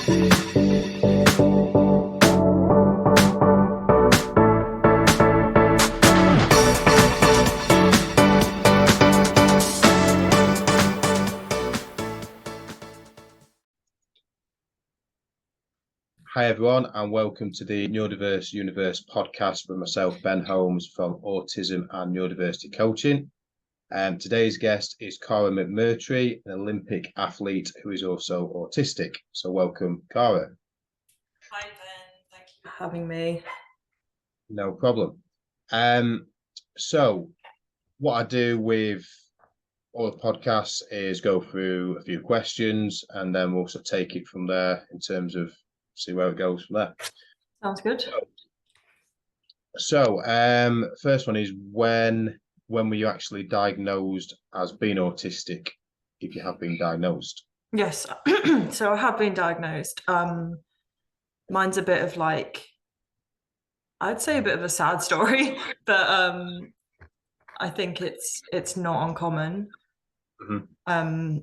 Hi everyone, and welcome to the Neurodiverse Universe podcast with myself, Ben Holmes from Autism and Neurodiversity Coaching. Today's guest is Caragh McMurtry, an Olympic athlete who is also autistic. So welcome, Caragh. Hi Ben, thank you for having me. No problem. So what I do with all the podcasts is go through a few questions and then we'll also take it from there in terms of see where it goes from there. Sounds good. So, first one is when were you actually diagnosed as being autistic, if you have been diagnosed? Yes, so I have been diagnosed. Mine's a bit of I'd say a bit of a sad story, but I think it's not uncommon. Mm-hmm.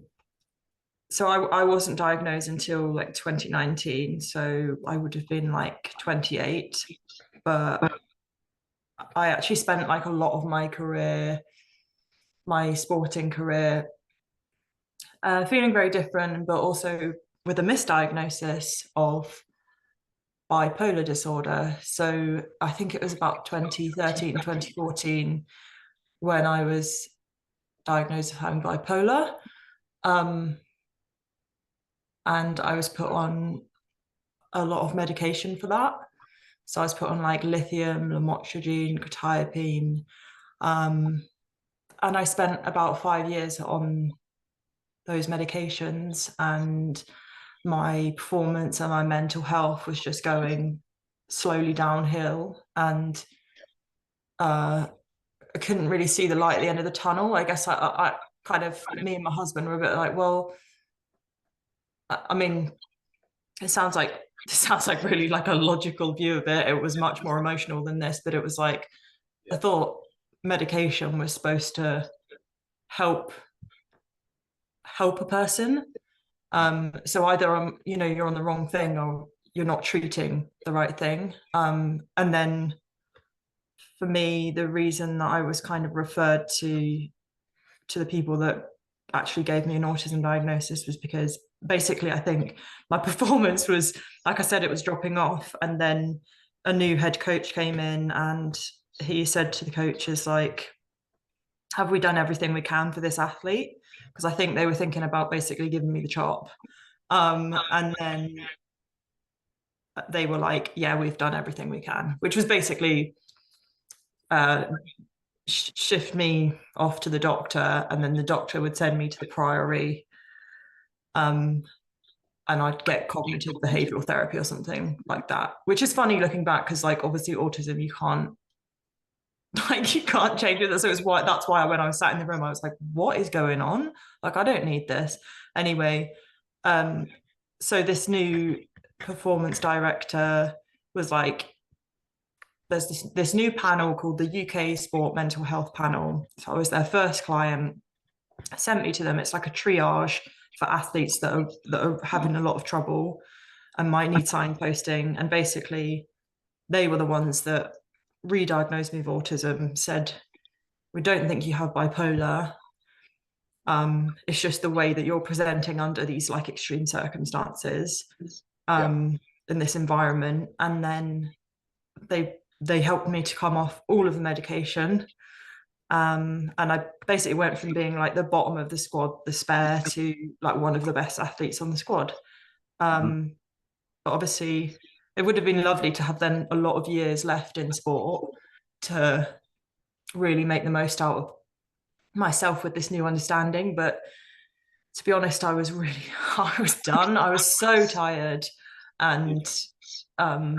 So I wasn't diagnosed until 2019, so I would have been 28, but I actually spent a lot of my career, my sporting career, feeling very different, but also with a misdiagnosis of bipolar disorder. So I think it was about 2013, 2014 when I was diagnosed with having bipolar. And I was put on a lot of medication for that. So I was put on lithium, lamotrigine, quetiapine. And I spent about 5 years on those medications, and my performance and my mental health was just going slowly downhill, and I couldn't really see the light at the end of the tunnel. I guess I kind of, me and my husband were a bit well, I mean, it sounds like really a logical view of it. It was much more emotional than this, but it was I thought medication was supposed to help a person. So either you're on the wrong thing or you're not treating the right thing. And then for me, the reason that I was kind of referred to the people that actually gave me an autism diagnosis was because basically I think my performance was, like I said, it was dropping off, and then a new head coach came in and he said to the coaches, have we done everything we can for this athlete? Because I think they were thinking about basically giving me the chop. And then they were like, yeah, we've done everything we can, which was basically shift me off to the doctor, and then the doctor would send me to the priory, and I'd get cognitive behavioral therapy or something like that, which is funny looking back because obviously autism, you can't change it. So that's why when I was sat in the room I was like, what is going on? I don't need this anyway. So this new performance director was there's this new panel called the UK Sport Mental Health Panel. So I was their first client, sent me to them. It's like a triage for athletes that are having a lot of trouble and might need signposting. And basically they were the ones that re-diagnosed me with autism, said, we don't think you have bipolar. It's just the way that you're presenting under these extreme circumstances in this environment. And then they helped me to come off all of the medication. And I basically went from being the bottom of the squad, the spare, to one of the best athletes on the squad. But obviously it would have been lovely to have then a lot of years left in sport to really make the most out of myself with this new understanding. But to be honest, I was done. I was so tired and a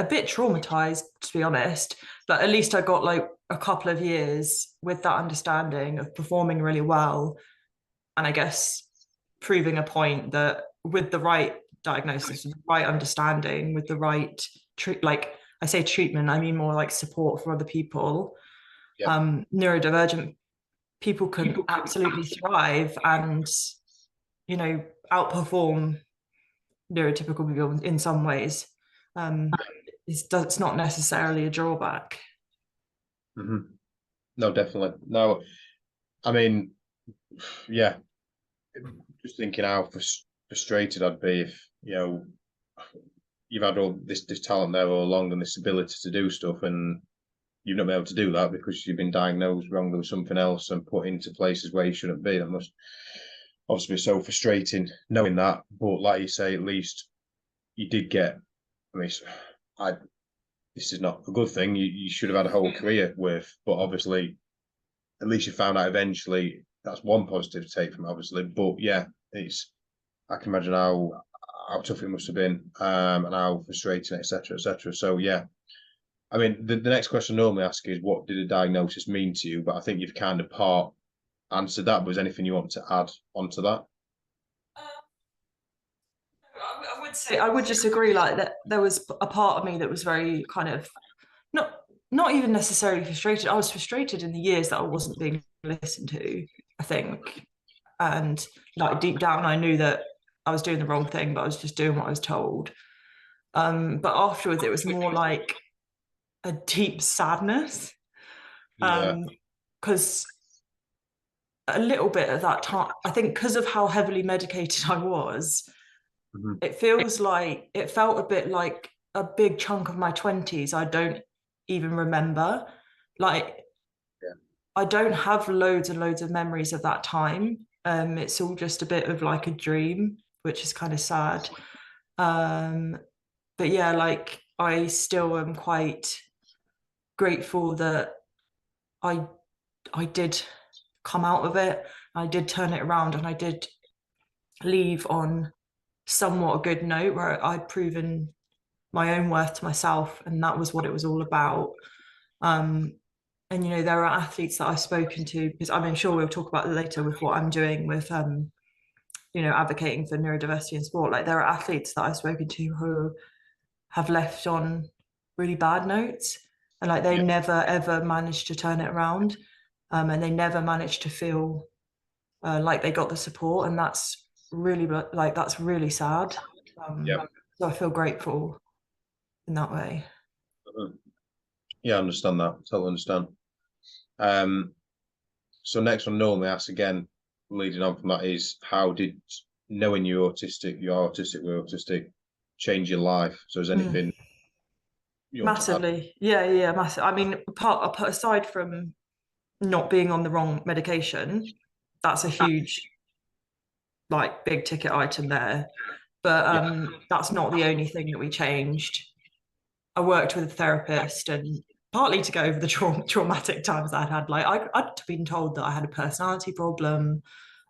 bit traumatized, to be honest. But at least I got a couple of years with that understanding of performing really well, and I guess proving a point that with the right diagnosis, with the right understanding, with the right I say treatment, I mean more support for other people. Neurodivergent people can absolutely thrive and outperform neurotypical people in some ways. It's not necessarily a drawback. Mm-hmm. No, definitely. No, I mean, yeah, just thinking how frustrated I'd be if, you've had all this talent there all along and this ability to do stuff, and you've not been able to do that because you've been diagnosed wrongly with something else and put into places where you shouldn't be. That must obviously be so frustrating knowing that. But like you say, at least you did get. I mean, this is not a good thing. You should have had a whole career with, but obviously, at least you found out eventually. That's one positive take from it, obviously. But yeah, I can imagine how tough it must have been, and how frustrating, etc., etc. So yeah, I mean, the next question I normally ask is, what did a diagnosis mean to you? But I think you've kind of part answered that. Was anything you want to add onto that? I would say, I would just agree, like that there was a part of me that was very kind of not even necessarily frustrated. I was frustrated in the years that I wasn't being listened to, I think. And like deep down, I knew that I was doing the wrong thing, but I was just doing what I was told. But afterwards, it was more like a deep sadness. Yeah. Because a little bit at that time, I think because of how heavily medicated I was, Mm-hmm. it felt a bit like a big chunk of my 20s I don't even remember. Like, Yeah. I don't have loads and loads of memories of that time. It's all just a bit of like a dream, which is kind of sad. But yeah, like I still am quite grateful that I I did come out of it. I did turn it around, and I did leave on somewhat a good note where I'd proven my own worth to myself, and that was what it was all about. And there are athletes that I've spoken to, because I'm sure we'll talk about it later with what I'm doing with advocating for neurodiversity in sport. Like, there are athletes that I've spoken to who have left on really bad notes, and like they never ever managed to turn it around, and they never managed to feel like they got the support, and that's really sad. So I feel grateful in that way. Yeah, I understand that. Totally understand. So next one normally asks again, leading on from that, is how did knowing you're autistic, we're autistic, change your life? So has anything you want to add? Massively. Yeah, massive. I mean, aside from not being on the wrong medication, that's a huge, like, big ticket item there. But that's not the only thing that we changed. I worked with a therapist, and partly to go over the traumatic times I'd had. Like, I'd been told that I had a personality problem.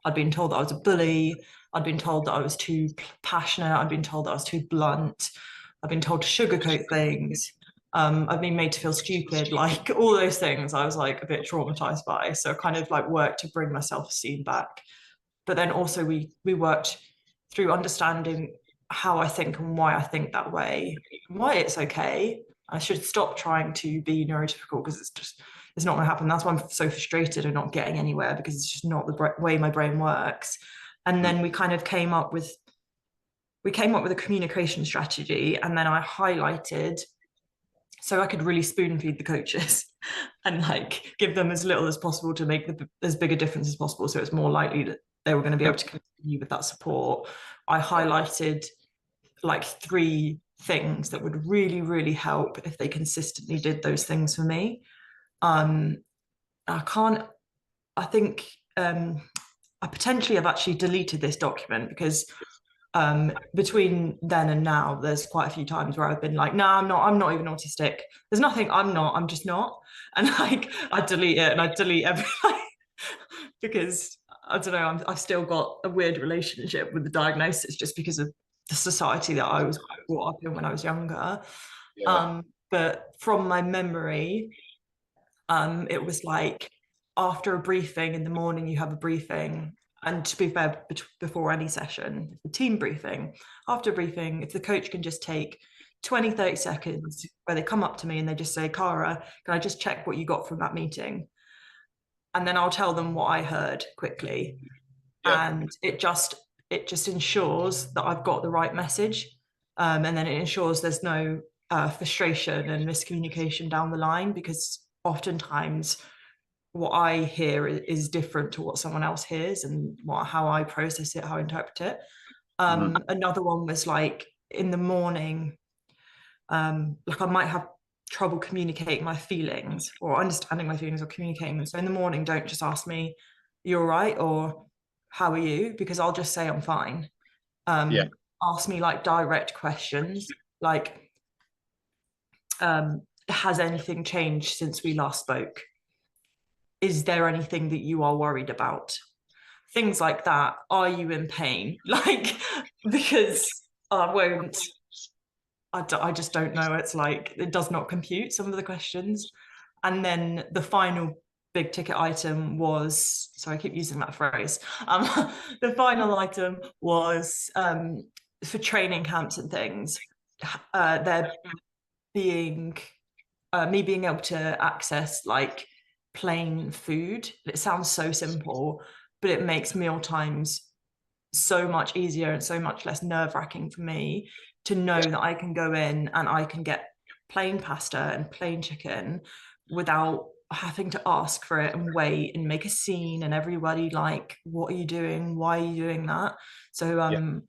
I'd been told that I was a bully. I'd been told that I was too passionate. I'd been told that I was too blunt. I've been told to sugarcoat things. I've been made to feel stupid. Like, all those things I was like a bit traumatized by. So I kind of like worked to bring my self-esteem back. But then also we worked through understanding how I think and why I think that way, why it's okay. I should stop trying to be neurotypical, because it's not going to happen. That's why I'm so frustrated and not getting anywhere, because it's just not the way my brain works. And then we kind of came up with a communication strategy, and then I highlighted, so I could really spoon feed the coaches and like give them as little as possible to make as big a difference as possible, so it's more likely that they were going to be able to continue with that support. I highlighted like 3 things that would really, really help if they consistently did those things for me. I think I potentially have actually deleted this document, because between then and now, there's quite a few times where I've been like, no, I'm not even autistic. There's nothing I'm just not. And like, I delete it, and I delete everything because I don't know, I've still got a weird relationship with the diagnosis, just because of the society that I was brought up in when I was younger. But from my memory, it was like, after a briefing in the morning, you have a briefing. And to be fair, before any session, the team briefing, after a briefing, if the coach can just take 20-30 seconds where they come up to me and they just say, Caragh, can I just check what you got from that meeting? And then I'll tell them what I heard quickly. And it just it just ensures that I've got the right message, and then it ensures there's no frustration and miscommunication down the line, because oftentimes what I hear is different to what someone else hears, and how I process it, how I interpret it. Another one was like in the morning, like I might have trouble communicating my feelings or understanding my feelings or communicating them. So in the morning, don't just ask me, "You're all right," or "How are you?" because I'll just say I'm fine. Ask me like direct questions, like, has anything changed since we last spoke? Is there anything that you are worried about? Things like that. Are you in pain? Like, because I just don't know. It's like, it does not compute some of the questions. And then the final big ticket item was, sorry, I keep using that phrase. The final item was for training camps and things. There being me being able to access like plain food. It sounds so simple, but it makes meal times so much easier and so much less nerve-wracking for me to know that I can go in and I can get plain pasta and plain chicken without having to ask for it and wait and make a scene and everybody like, what are you doing? Why are you doing that? So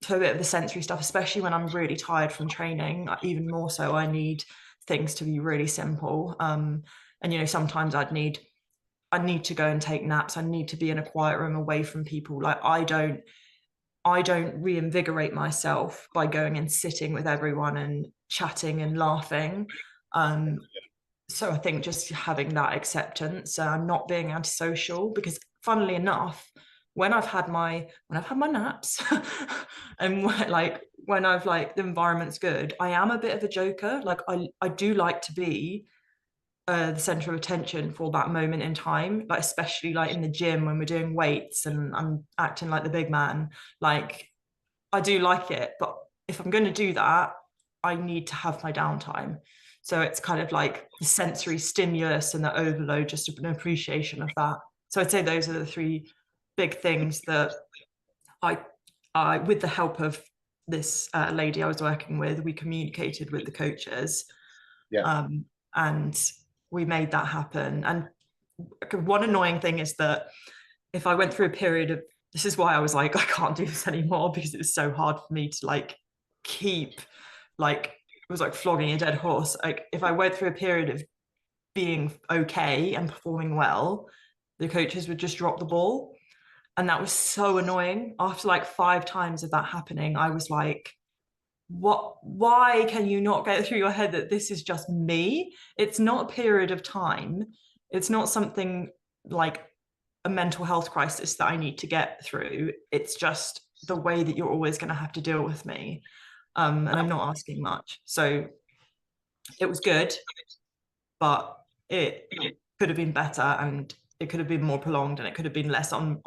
so a bit of the sensory stuff, especially when I'm really tired from training, even more so, I need things to be really simple. And you know, sometimes I need to go and take naps. I need to be in a quiet room away from people. Like I don't reinvigorate myself by going and sitting with everyone and chatting and laughing. So I think just having that acceptance, not being antisocial, because funnily enough, when I've had my naps and when I've like the environment's good, I am a bit of a joker. Like I do like to be the center of attention for that moment in time, like especially like in the gym when we're doing weights and I'm acting like the big man. Like I do like it, but if I'm going to do that, I need to have my downtime. So it's kind of like the sensory stimulus and the overload, just an appreciation of that. So I'd say those are the three big things that I with the help of this lady I was working with, we communicated with the coaches, and we made that happen. And one annoying thing is that if I went through a period of, this is why I was like, I can't do this anymore, because it's so hard for me to like keep, like, it was like flogging a dead horse. Like if I went through a period of being okay and performing well, the coaches would just drop the ball. And that was so annoying. After like 5 times of that happening, I was like, why can you not get through your head that this is just me? It's not a period of time. It's not something like a mental health crisis that I need to get through. It's just the way that you're always going to have to deal with me. And I'm not asking much. So it was good, but it could have been better, and it could have been more prolonged, and it could have been less on,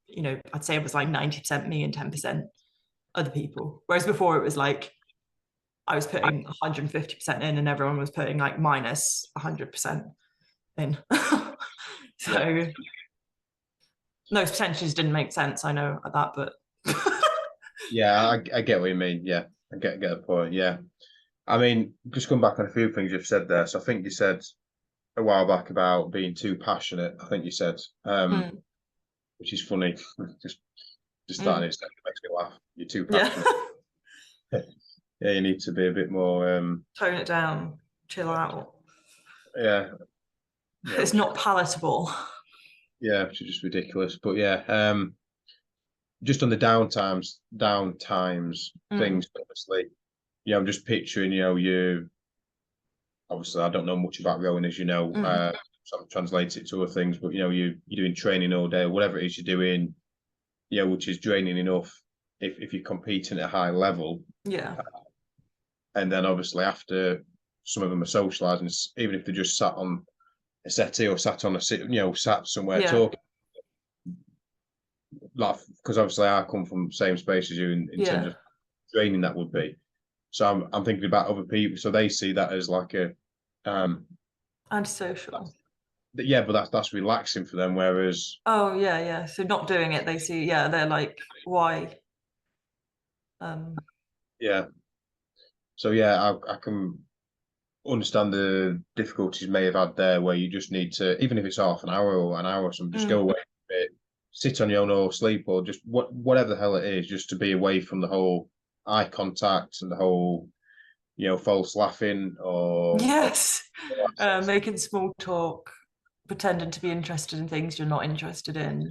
you know, I'd say it was like 90% me and 10% other people. Whereas before it was like, I was putting 150% in and everyone was putting like minus 100% in. So those percentages didn't make sense, I know that, but Yeah, I get what you mean. Yeah, I get the point. Yeah, I mean, just come back on a few things you've said there. So I think you said a while back about being too passionate. I think you said, which is funny. just starting it makes me laugh. You're too passionate. Yeah, you need to be a bit more tone it down, chill out. Yeah, it's not palatable. Yeah, which is just ridiculous. But yeah, just on the downtimes things, obviously, you know, I'm just picturing, you know, you obviously I don't know much about rowing, as you know, so I'm translating it to other things, but you know, you're doing training all day, whatever it is you're doing, you know, which is draining enough if you're competing at a high level. Yeah. And then obviously after, some of them are socializing, even if they're just sat on a settee or sat on a sit, you know, sat somewhere talking. Like, because obviously I come from the same space as you in terms of training that would be. So I'm thinking about other people, so they see that as like a antisocial. yeah, but that's relaxing for them. Whereas, oh yeah, so not doing it, they see, yeah, they're like, why? yeah, so yeah, I can understand the difficulties may have had there, where you just need to, even if it's half an hour or an hour or something, just go away from it, sit on your own or sleep, or just whatever the hell it is, just to be away from the whole eye contact and the whole, false laughing or Yes, making small talk, pretending to be interested in things you're not interested in,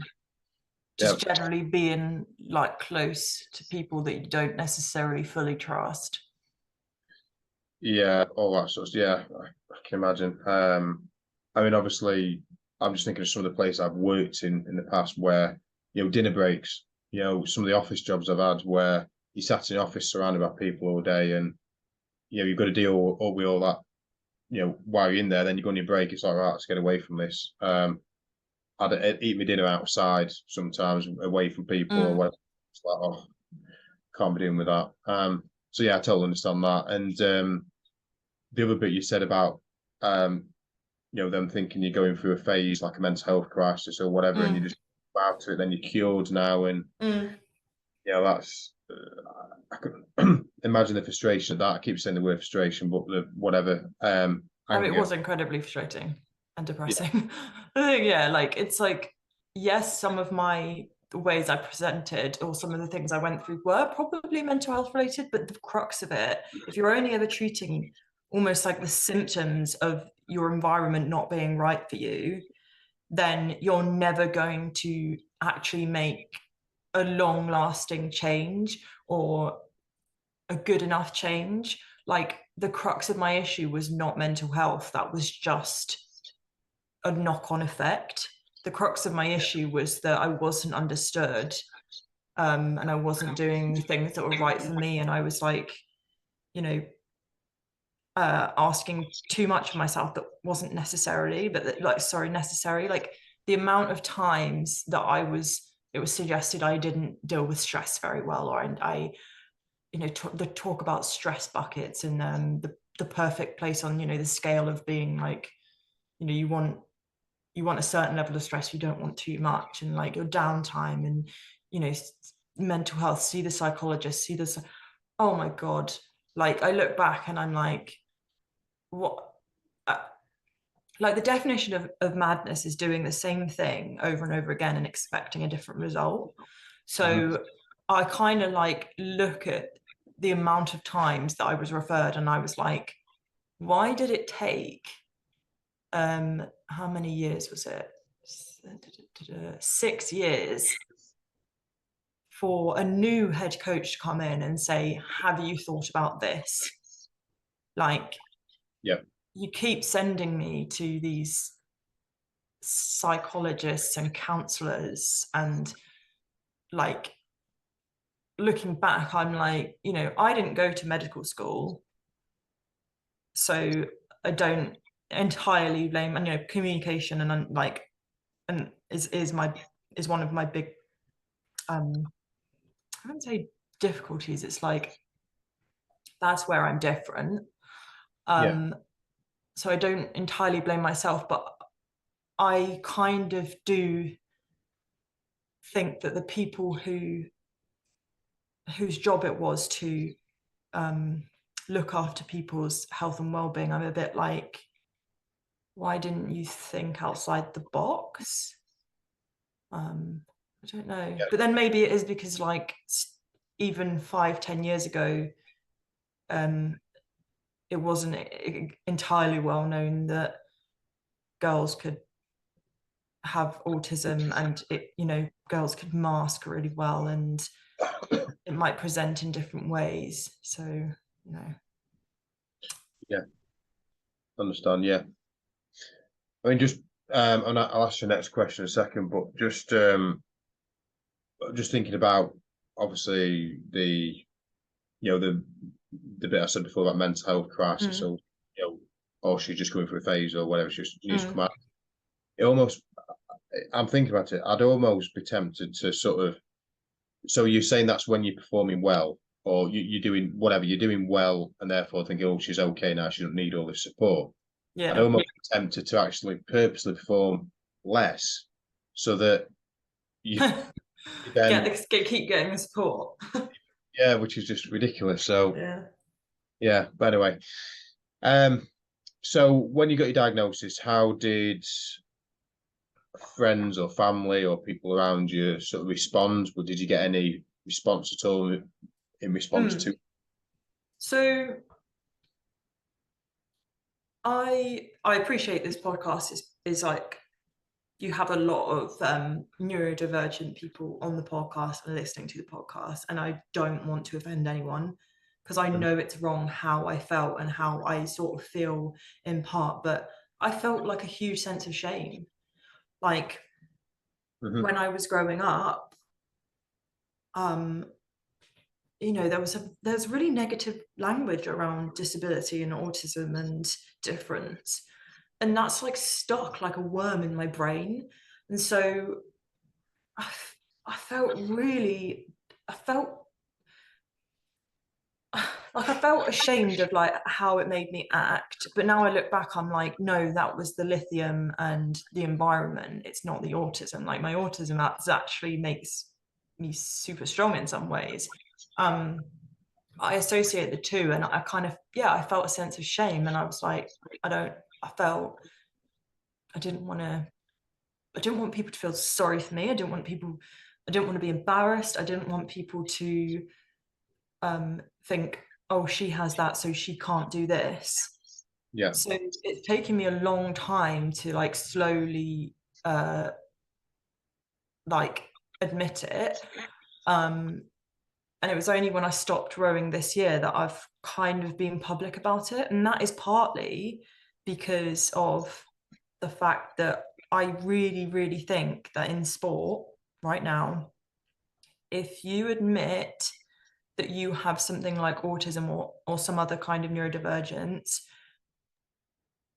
yeah, just generally being like close to people that you don't necessarily fully trust. yeah, all that sort of, yeah, I can imagine. I mean, obviously, I'm just thinking of some of the places I've worked in the past where, dinner breaks, some of the office jobs I've had where you sat in the office surrounded by people all day, and you've got to deal with all that, while you're in there. Then you go on your break, it's like, right, let's get away from this. I'd eat my dinner outside sometimes, away from people or whatever. It's like, oh, can't be dealing with that. So yeah, I totally understand that. And the other bit you said about, them thinking you're going through a phase like a mental health crisis or whatever, and you just out it, then you're cured now, and that's. I can imagine the frustration of that. I keep saying the word frustration, but the whatever. I mean, it Anger. was incredibly frustrating and Yeah, depressing. Yeah, like it's like, yes, some of my ways I presented or some of the things I went through were probably mental health related, but the crux of it, if you're only ever treating almost like the symptoms of your environment not being right for you, then you're never going to actually make a long lasting change or a good enough change. Like the crux of my issue was not mental health, that was just a knock-on effect. The crux of my issue was that I wasn't understood, and I wasn't doing things that were right for me, and I was like, you know, asking too much of myself that wasn't necessarily, but necessary. Like the amount of times that it was suggested I didn't deal with stress very well, or I the talk about stress buckets and the perfect place on the scale of being like, you want a certain level of stress, you don't want too much, and like your downtime and mental health, see the psychologist, see this. Oh my god, like I look back and I'm like, what like the definition of madness is doing the same thing over and over again and expecting a different result. So I kind of like look at the amount of times that I was referred and I was like, why did it take how many years was it? 6 years for a new head coach to come in and say, have you thought about this? Like, yeah, you keep sending me to these psychologists and counselors, and like looking back, I'm like, I didn't go to medical school, so I don't entirely blame. And communication and like, and is one of my big I wouldn't say difficulties, it's like that's where I'm different. yeah, So I don't entirely blame myself, but I kind of do think that the people whose job it was to look after people's health and well-being, I'm a bit like, why didn't you think outside the box? I don't know, yeah, but then maybe it is because like even 5-10 years ago, it wasn't entirely well known that girls could have autism, and girls could mask really well, and it might present in different ways. So yeah. Understand? Yeah. I mean, just and I'll ask you the next question in a second, but just thinking about obviously the bit I said before about mental health crisis, or or she's just going through a phase or whatever, she's just come out. It almost, I'm thinking about it. I'd almost be tempted to sort of. So you're saying that's when you're performing well, or you're doing whatever, you're doing well, and therefore thinking, oh, she's okay now, she doesn't need all this support. Yeah. and almost tempted to actually purposely perform less so that you then keep getting the support. yeah, which is just ridiculous. So Yeah. by the way, so when you got your diagnosis, how did friends or family or people around you sort of respond? Or did you get any response at all in response to? So I appreciate this podcast is like, you have a lot of neurodivergent people on the podcast and listening to the podcast, and I don't want to offend anyone because I know it's wrong how I felt and how I sort of feel in part, but I felt like a huge sense of shame. Like when I was growing up, there's really negative language around disability and autism and difference, and that's like stuck like a worm in my brain. And so I felt ashamed of like how it made me act. But now I look back, I'm like, no, that was the lithium and the environment. It's not the autism. Like my autism actually makes me super strong in some ways. I associate the two, and I kind of, I felt a sense of shame, and I was like, I didn't want people to feel sorry for me. I didn't want to be embarrassed. I didn't want people to think, oh, she has that, so she can't do this. Yeah. So it's taken me a long time to like slowly like admit it. And it was only when I stopped rowing this year that I've kind of been public about it. And that is partly because of the fact that I really, really think that in sport right now, if you admit that you have something like autism or some other kind of neurodivergence,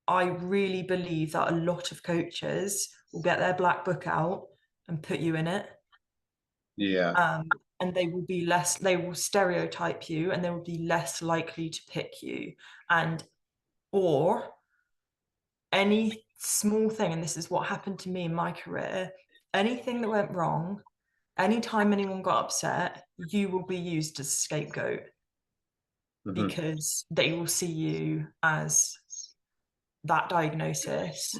I really believe that a lot of coaches will get their black book out and put you in it. Yeah. And they will stereotype you, and they will be less likely to pick you. Or any small thing, and this is what happened to me in my career, anything that went wrong, anytime anyone got upset, you will be used as a scapegoat because they will see you as that diagnosis,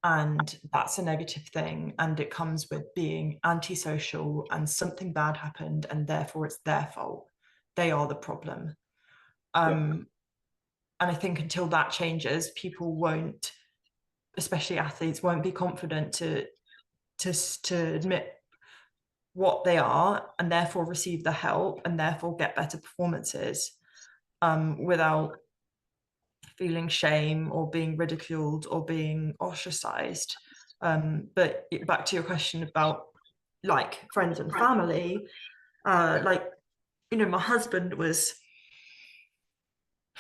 and that's a negative thing, and it comes with being antisocial, and something bad happened, and therefore it's their fault. They are the problem. And I think until that changes, people won't, especially athletes, won't be confident to admit what they are, and therefore receive the help, and therefore get better performances without feeling shame or being ridiculed or being ostracized. But back to your question about like friends and family, like, my husband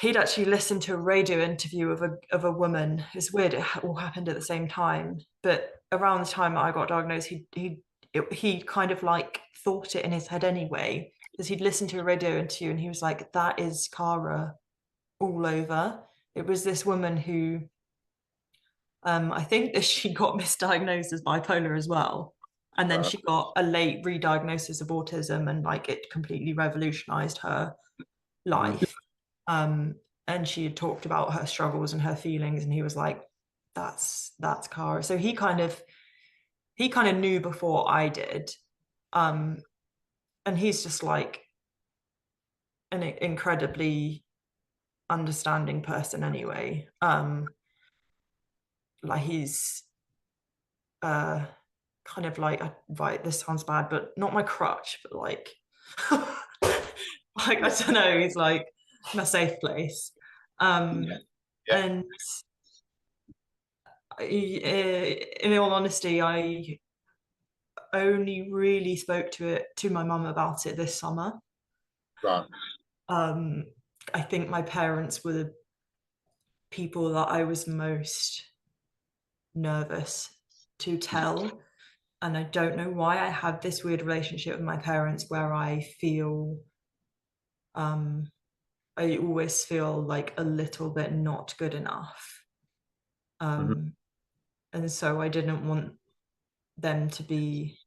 he'd actually listened to a radio interview of a woman. It's weird, it all happened at the same time, but around the time I got diagnosed, he kind of like thought it in his head anyway, because he'd listened to a radio interview and he was like, that is Caragh all over. It was this woman who I think that she got misdiagnosed as bipolar as well, and then she got a late re-diagnosis of autism, and like it completely revolutionized her life. And she had talked about her struggles and her feelings, and he was like, that's Caragh. So he kind of knew before I did. And he's just like an incredibly understanding person anyway. Like he's kind of like, right, this sounds bad, but not my crutch, but like like I don't know, he's like my safe place. And in all honesty, I only really spoke to my mum about it this summer. Right. I think my parents were the people that I was most nervous to tell, and I don't know why. I have this weird relationship with my parents where I feel I always feel like a little bit not good enough. And so I didn't want them to be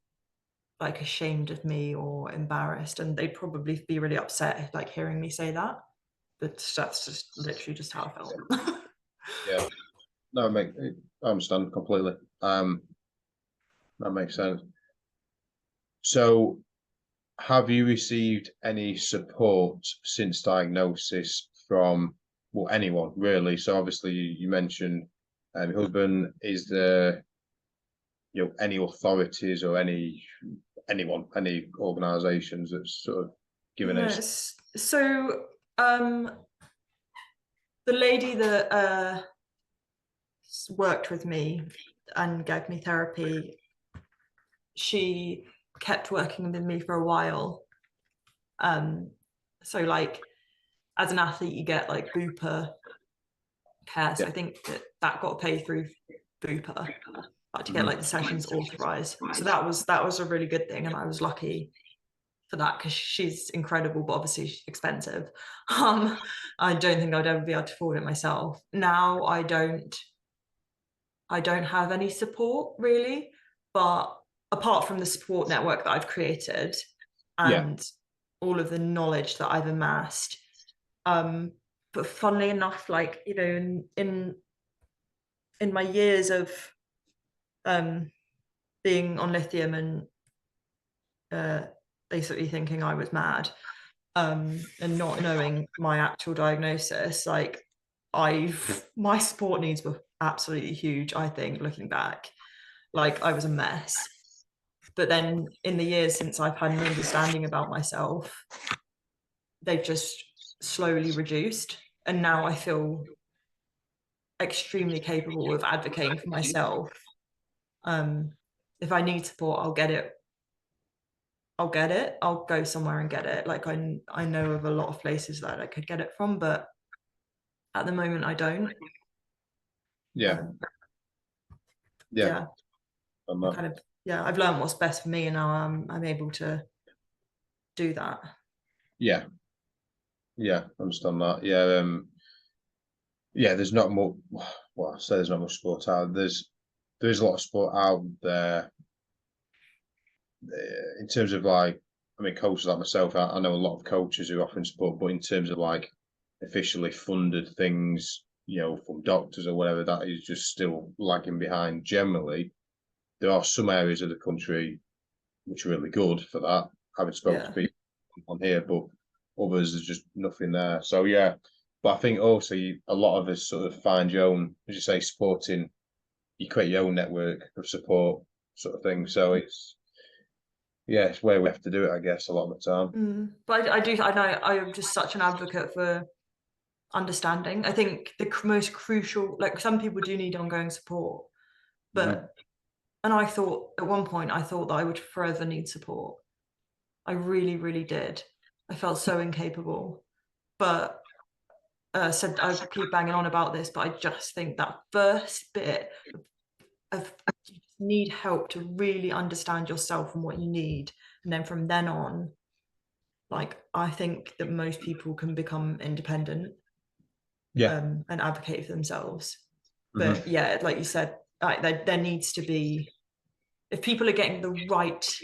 like ashamed of me or embarrassed, and they'd probably be really upset like hearing me say that, but that's just literally just how I felt. Yeah, no, I understand completely. That makes sense. So have you received any support since diagnosis from, well, anyone really? So obviously you mentioned your husband. Is there, any authorities or anyone, any organisations that's sort of given us? Yes. So the lady that worked with me and gave me therapy, she kept working with me for a while. So like as an athlete, you get like Bupa care. So I think that got paid through Bupa, like to get like the sessions authorized. So that was a really good thing, and I was lucky for that because she's incredible, but obviously she's expensive. I don't think I'd ever be able to afford it myself. Now I don't have any support really, but apart from the support network that I've created and all of the knowledge that I've amassed, but funnily enough, like, in my years of being on lithium and basically thinking I was mad, and not knowing my actual diagnosis, like my support needs were absolutely huge. I think looking back, like I was a mess. But then in the years since I've had an understanding about myself, they've just slowly reduced, and now I feel extremely capable of advocating for myself. If I need support, I'll get it. I'll go somewhere and get it. Like I know of a lot of places that I could get it from, but at the moment I don't. Yeah. I've learned what's best for me, and now I'm able to do that. Yeah, I understand that. There's not much. Well, I say there's not much sport out. There's a lot of sport out there in terms of like, I mean, coaches like myself. I know a lot of coaches who offer support, but in terms of like officially funded things, from doctors or whatever, that is just still lagging behind. Generally, there are some areas of the country which are really good for that. I haven't spoken to people on here, but others, there's just nothing there. So but I think also a lot of us sort of find your own, as you say, supporting. You create your own network of support, sort of thing. So it's where we have to do it, I guess, a lot of the time. But I know I'm just such an advocate for understanding. I think the most crucial, like some people do need ongoing support, but and I thought at one point that I would forever need support. I really, really did. I felt so incapable, but said I keep banging on about this, but I just think that first bit of you need help to really understand yourself and what you need, and then from then on, like I think that most people can become independent, and advocate for themselves. But like you said, like there needs to be, if people are getting the right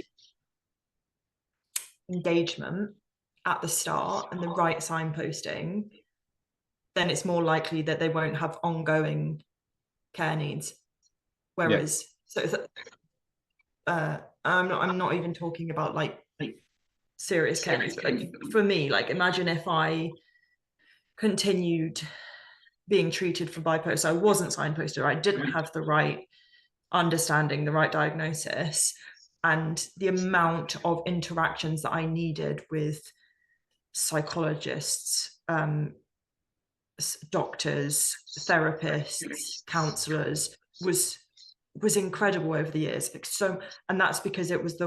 engagement at the start and the right signposting, then it's more likely that they won't have ongoing care needs. Whereas, I'm not even talking about like serious care needs, but like for me, like imagine if I continued being treated for bipolar, so I wasn't signposted, I didn't have the right understanding, the right diagnosis, and the amount of interactions that I needed with psychologists, doctors, therapists, counselors was incredible over the years. So, and that's because it was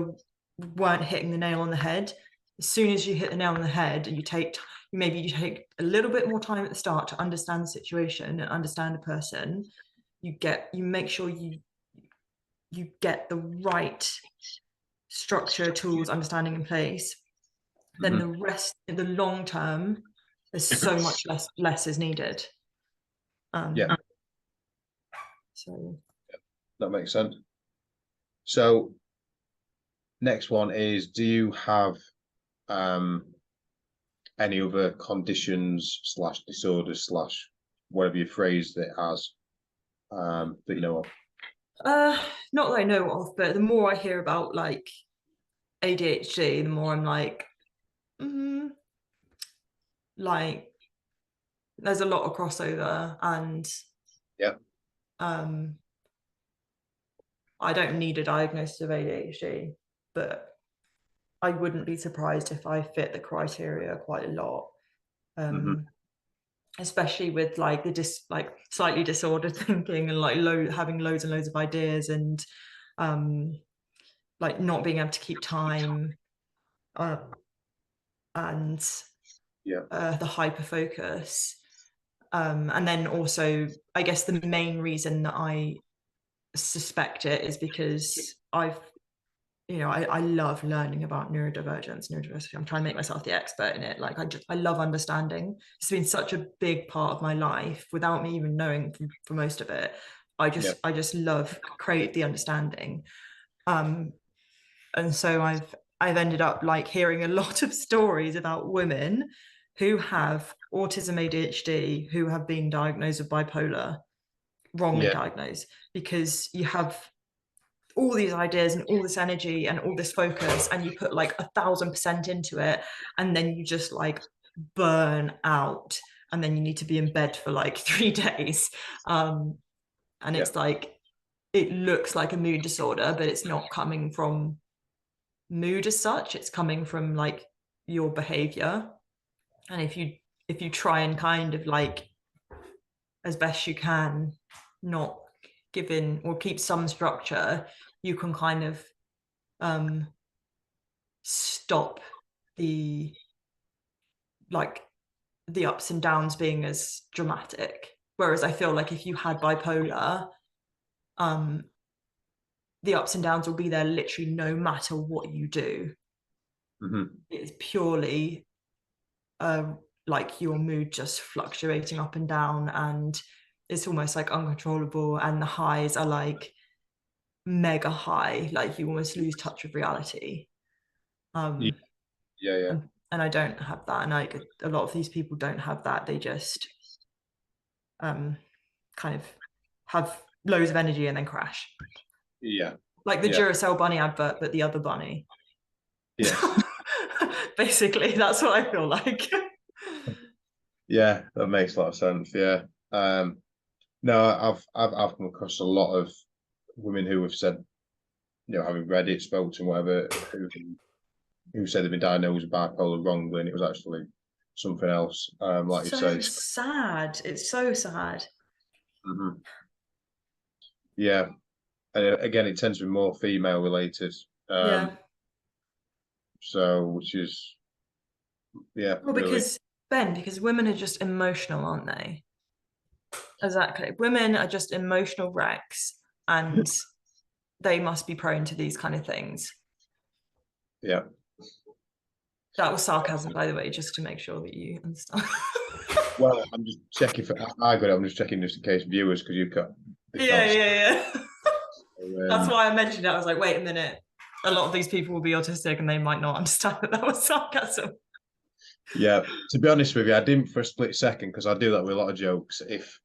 weren't hitting the nail on the head. As soon as you hit the nail on the head and you take a little bit more time at the start to understand the situation and understand a person, you make sure you get the right structure, tools, understanding in place, then the rest in the long term, there's so much less is needed. So that makes sense. So next one is, do you have any other conditions slash disorders slash whatever you phrased it as that you know of? Not that I know of, but the more I hear about like ADHD, the more I'm like, like there's a lot of crossover, and Yeah. I don't need a diagnosis of ADHD, but I wouldn't be surprised if I fit the criteria quite a lot. Especially with like the like slightly disordered thinking, and like having loads and loads of ideas, and like not being able to keep time, and the hyper focus. And then also, I guess the main reason that I suspect it is because I love learning about neurodivergence, neurodiversity. I'm trying to make myself the expert in it. Like I love understanding. It's been such a big part of my life without me even knowing for most of it. I just love create the understanding. And so I've ended up like hearing a lot of stories about women who have autism, ADHD, who have been diagnosed with bipolar, wrongly diagnosed, because you have all these ideas and all this energy and all this focus, and you put like 1,000% into it, and then you just like burn out, and then you need to be in bed for like 3 days. And it's like, it looks like a mood disorder, but it's not coming from mood as such. It's coming from like your behavior. And if you try and kind of like, as best you can, not give in or keep some structure, you can kind of stop the ups and downs being as dramatic. Whereas I feel like if you had bipolar, the ups and downs will be there literally no matter what you do. It's purely like your mood just fluctuating up and down, and it's almost like uncontrollable, and the highs are like mega high, like you almost lose touch with reality. And I don't have that, and like a lot of these people don't have that. They just kind of have loads of energy and then crash. Like the Duracell bunny advert, but the other bunny. Basically that's what I feel like. Yeah, that makes a lot of sense. No, I've come across a lot of women who have said, you know, having read it, spoke to whatever, who said they've been diagnosed with bipolar wrongly, and it was actually something else. Like you say, sad. It's so sad. Yeah, and again, it tends to be more female related. So, which is, well, really. because women are just emotional, aren't they? Exactly. Women are just emotional wrecks, and they must be prone to these kind of things. Yeah. That was sarcasm, by the way, just to make sure that you understand. Well, I'm just checking for. I got it. I'm just checking just in case viewers, because you've got. Yeah. That's why I mentioned it. I was like, wait a minute. A lot of these people will be autistic, and they might not understand that was sarcasm. Yeah. To be honest with you, I didn't for a split second, because I do that with a lot of jokes. If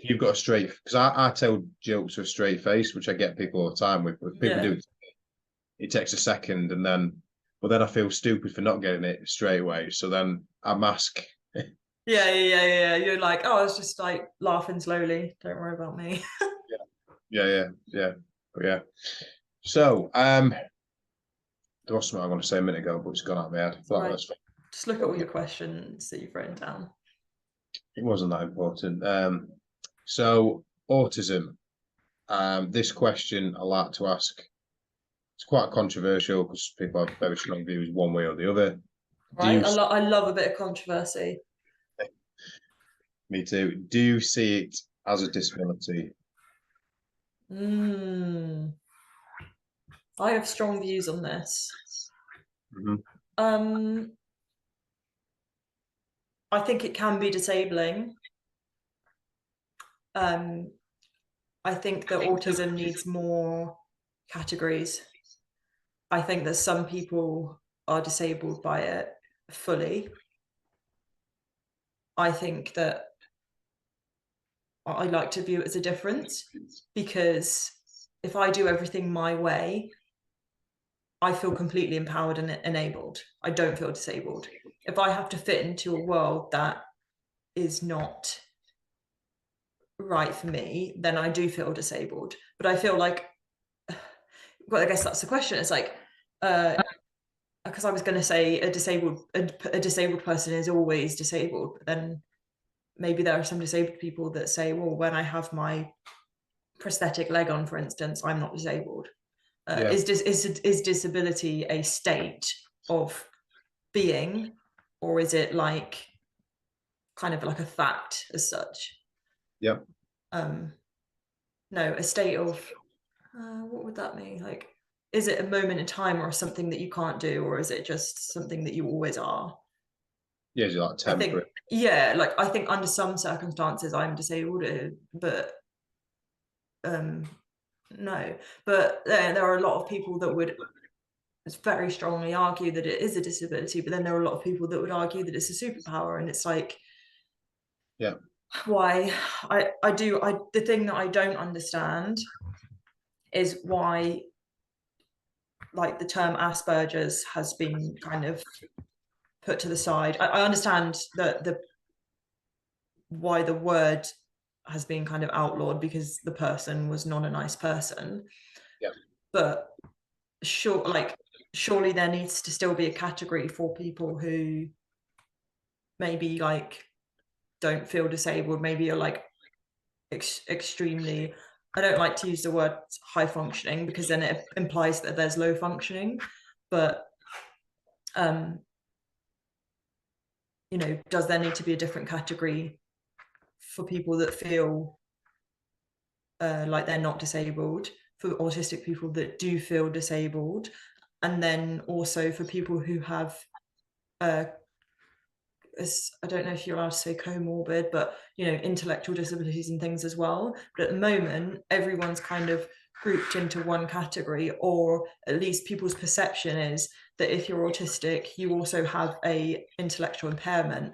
you've got a straight, because I tell jokes with a straight face, which I get people all the time with. But people do it takes a second, and then, but then I feel stupid for not getting it straight away. So then I mask. Yeah. You're like, oh, I was just like laughing slowly. Don't worry about me. Yeah. So, there was something I want to say a minute ago, but it's gone out of my head. Right. Just look at all your questions that you've written down. It wasn't that important. So autism. This question I like to ask. It's quite controversial because people have very strong views one way or the other. Right. I love a bit of controversy. Me too. Do you see it as a disability? I have strong views on this. I think it can be disabling. I think that autism needs more categories. I think that some people are disabled by it fully. I think that I like to view it as a difference, because if I do everything my way, I feel completely empowered and enabled. I don't feel disabled. If I have to fit into a world that is not right for me, then I do feel disabled. But I feel like, well, I guess that's the question. It's like, because I was going to say a disabled person is always disabled, but then maybe there are some disabled people that say, well, when I have my prosthetic leg on, for instance, I'm not disabled. Is disability a state of being, or is it like kind of like a fact as such? Yeah. No, a state of what would that mean? Like, is it a moment in time or something that you can't do, or is it just something that you always are? Yeah, is it like temporary? Like I think under some circumstances I'm disabled, but no. But there are a lot of people that would very strongly argue that it is a disability, but then there are a lot of people that would argue that it's a superpower, and it's like, yeah, why? The thing that I don't understand is why, like, the term Asperger's has been kind of put to the side. I understand that why the word has been kind of outlawed, because the person was not a nice person. Yeah. But surely there needs to still be a category for people who maybe like don't feel disabled, maybe are like extremely, I don't like to use the word high functioning, because then it implies that there's low functioning, but you know, does there need to be a different category for people that feel like they're not disabled, for autistic people that do feel disabled, and then also for people who have I don't know if you're allowed to say comorbid, but you know, intellectual disabilities and things as well. But at the moment, everyone's kind of grouped into one category, or at least people's perception is that if you're autistic, you also have a intellectual impairment,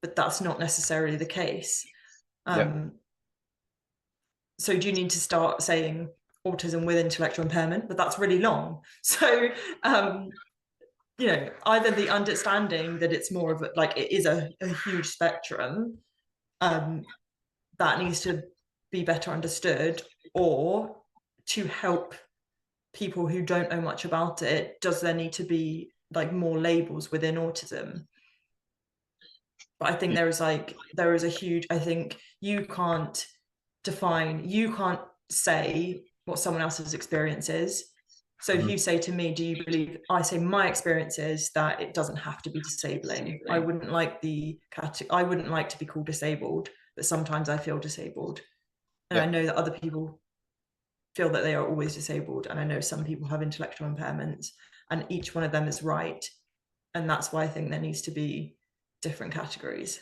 but that's not necessarily the case. So do you need to start saying autism with intellectual impairment? But that's really long. So you know, either the understanding that it's more of like it is a huge spectrum that needs to be better understood, or to help people who don't know much about it, does there need to be like more labels within autism? But I think there is a huge, I think you can't say what someone else's experience is. So if you say to me, do you believe, I say my experience is that it doesn't have to be disabling. I wouldn't like to be called disabled, but sometimes I feel disabled. And I know that other people feel that they are always disabled. And I know some people have intellectual impairments, and each one of them is right. And that's why I think there needs to be different categories.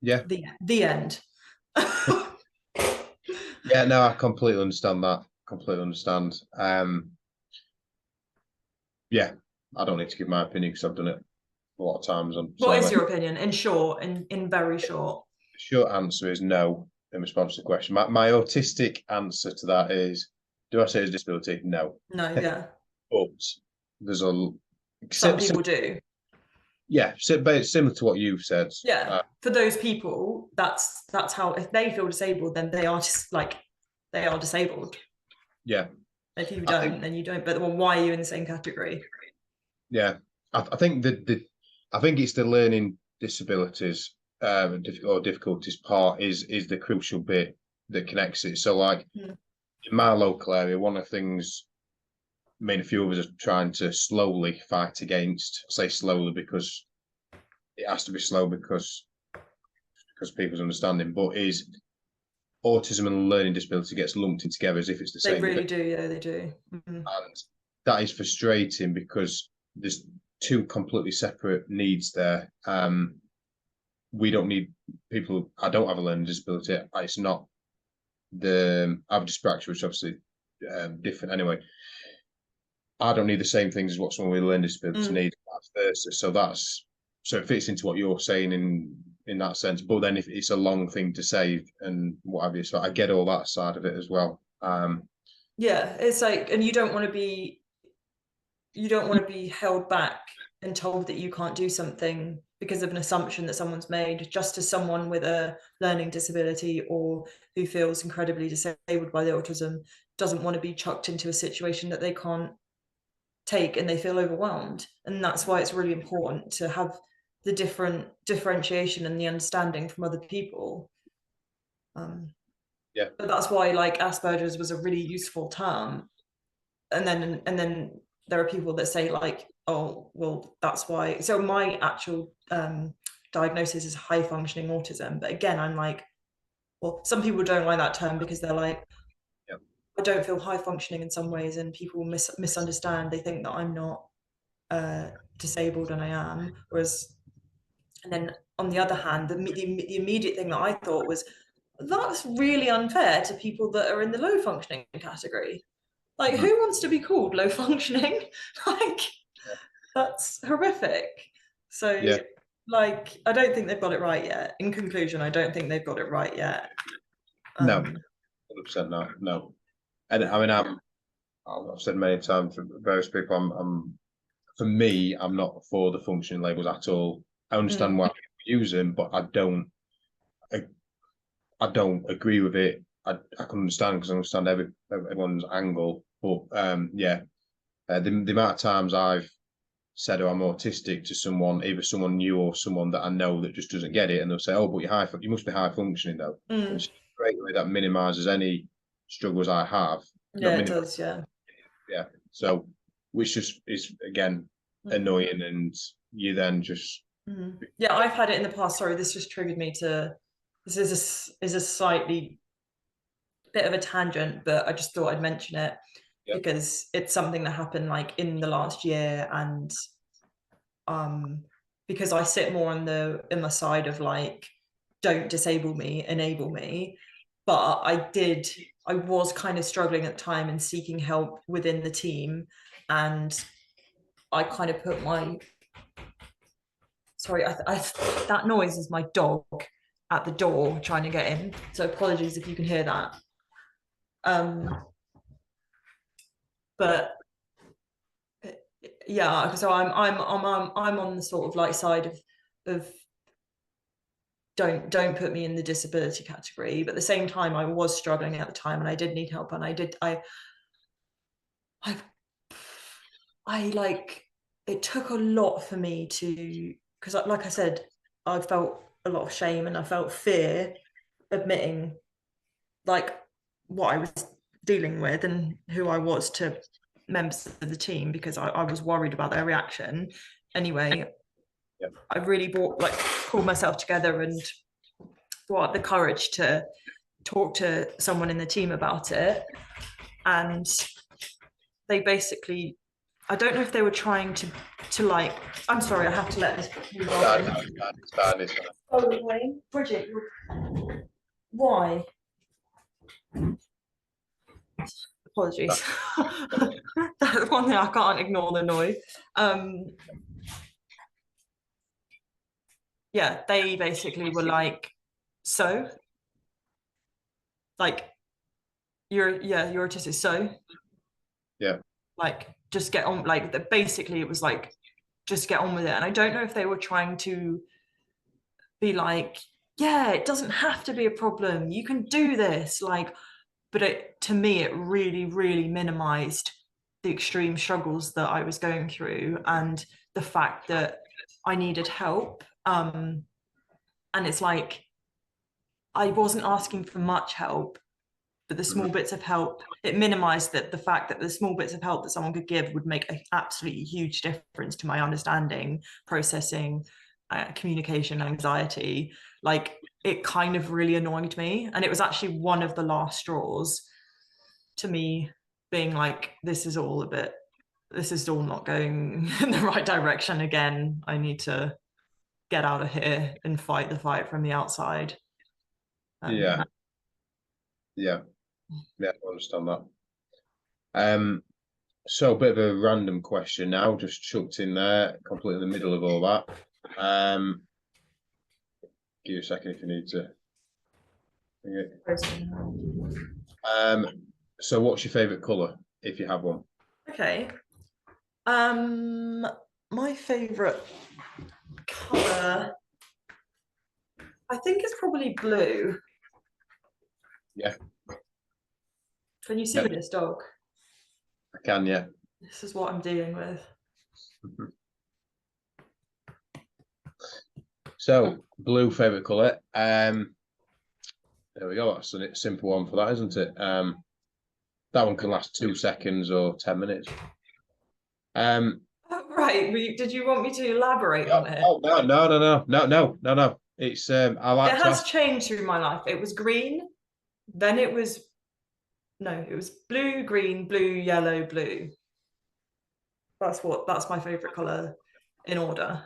Yeah. The end. Yeah, no, I completely understand that. Completely understand. Yeah, I don't need to give my opinion because I've done it a lot of times. What is your opinion? In short, in very short. Short answer is no in response to the question. My autistic answer to that is, do I say it's a disability? No. No, yeah. But there's some people do. Yeah, but it's similar to what you've said. Yeah, for those people, that's how, if they feel disabled, then they are just like, they are disabled. Yeah. If you don't, then you don't. But well, why are you in the same category? Yeah, I think I think it's the learning disabilities or difficulties part is the crucial bit that connects it. So like in my local area, one of the things, I mean, a few of us are trying to slowly fight against. I say slowly because it has to be slow because people's understanding, but is autism and learning disability gets lumped in together as if it's the same. They really do, yeah, they do. And that is frustrating because there's two completely separate needs there. We don't need people. I don't have a learning disability. It's not the I've dyspraxia, which is obviously different anyway. I don't need the same things as what someone with a learning disability needs, vice versa. So it fits into what you're saying in that sense. But then if it's a long thing to say and what have you, so I get all that side of it as well. Yeah, it's like, and you don't want to be held back and told that you can't do something because of an assumption that someone's made, just as someone with a learning disability or who feels incredibly disabled by the autism doesn't want to be chucked into a situation that they can't take and they feel overwhelmed. And that's why it's really important to have the differentiation and the understanding from other people. Yeah. But that's why like Asperger's was a really useful term. And then there are people that say like, oh, well, that's why. So my actual diagnosis is high functioning autism. But again, I'm like, well, some people don't like that term because they're like, I don't feel high functioning in some ways, and people misunderstand. They think that I'm not disabled, and I am. Whereas, and then on the other hand, the immediate thing that I thought was, that's really unfair to people that are in the low functioning category. Like, who wants to be called low functioning? Like, that's horrific. So, like, I don't think they've got it right yet. In conclusion, I don't think they've got it right yet. No, 100% no. And I mean, I've said many times for various people, for me, I'm not for the functioning labels at all. I understand why people use them, but I don't agree with it. I can understand because I understand everyone's angle, but the amount of times I've said, "Oh, I'm autistic" to someone, either someone new or someone that I know that just doesn't get it, and they'll say, "Oh, but you must be high functioning though." Greatly, that minimises any struggles I have. Yeah, it does. Yeah. Yeah. So, which just is again annoying, and you then just. Yeah, I've had it in the past. Sorry, this just triggered me to. This is a slightly bit of a tangent, but I just thought I'd mention it because it's something that happened like in the last year, and because I sit more on the side of like, don't disable me, enable me. But I was kind of struggling at the time and seeking help within the team, and I kind of put my sorry, that noise is my dog at the door trying to get in. So apologies if you can hear that. But yeah, so I'm on the sort of like side of don't put me in the disability category. But at the same time, I was struggling at the time, and I did need help, and I like, it took a lot for me to, because like I said, I felt a lot of shame and I felt fear admitting like what I was dealing with and who I was to members of the team, because I was worried about their reaction. Anyway, I really pulled myself together and brought up the courage to talk to someone in the team about it. And they basically, I don't know if they were trying to like, I'm sorry, I have to let this move on. Oh, Wayne, Bridget, why? Apologies. That's one thing, I can't ignore the noise. Yeah, they basically were like, so like you're autistic, so like just get on, like basically it was like just get on with it. And I don't know if they were trying to be like, yeah, it doesn't have to be a problem, you can do this, like, but to me it really minimized the extreme struggles that I was going through and the fact that I needed help. And it's like I wasn't asking for much help, but the small bits of help, it minimized the fact that the small bits of help that someone could give would make an absolutely huge difference to my understanding, processing, communication, anxiety. Like, it kind of really annoyed me. And it was actually one of the last straws to me being like, this is all not going in the right direction again. I need to get out of here and fight the fight from the outside. Yeah, Yeah, I understand that. So a bit of a random question now, just chucked in there, completely in the middle of all that. Give you a second if you need to. So what's your favourite colour, if you have one? Okay. My favourite colour, I think it's probably blue. Yeah. Can you see this dog? I can, yeah. This is what I'm dealing with. So blue favourite colour. There we go. That's a simple one for that, isn't it? That one can last 2 seconds or 10 minutes. Right. Did you want me to elaborate on it? Oh no. It's I like it to has ask. changed through my life. It was green, then it was blue, green, blue, yellow, blue. That's my favorite color in order.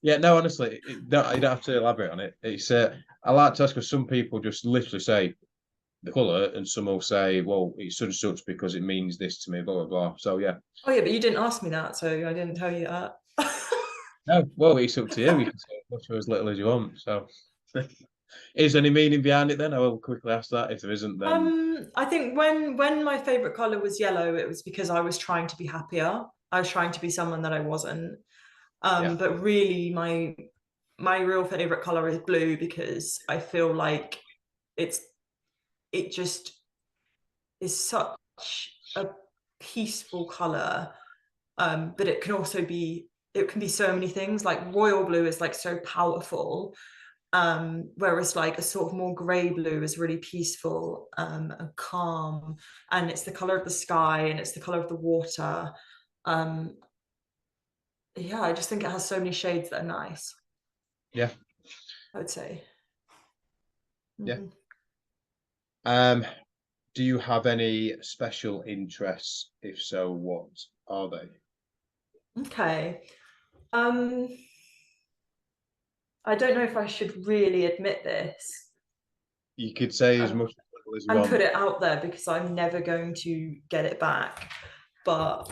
Yeah, no, honestly, you don't have to elaborate on it. It's I like to ask because some people just literally say the colour, and some will say, well, it's such and such because it means this to me, blah blah blah. So yeah. Oh yeah, but you didn't ask me that, so I didn't tell you that. No, well, it's up to you. You can say as much or as little as you want. So, is there any meaning behind it then? I will quickly ask that. If there isn't, then I think when my favorite color was yellow, it was because I was trying to be happier. I was trying to be someone that I wasn't. But really, my real favorite color is blue because I feel like it just is such a peaceful color. But it can also be so many things. Like royal blue is like so powerful, whereas like a sort of more grey blue is really peaceful and calm, and it's the color of the sky and it's the color of the water. Yeah, I just think it has so many shades that are nice. yeah, I would say. yeah. Mm-hmm. Do you have any special interests? If so, what are they? Okay. I don't know if I should really admit this. You could say as much as you and want. put it out there because I'm never going to get it back. But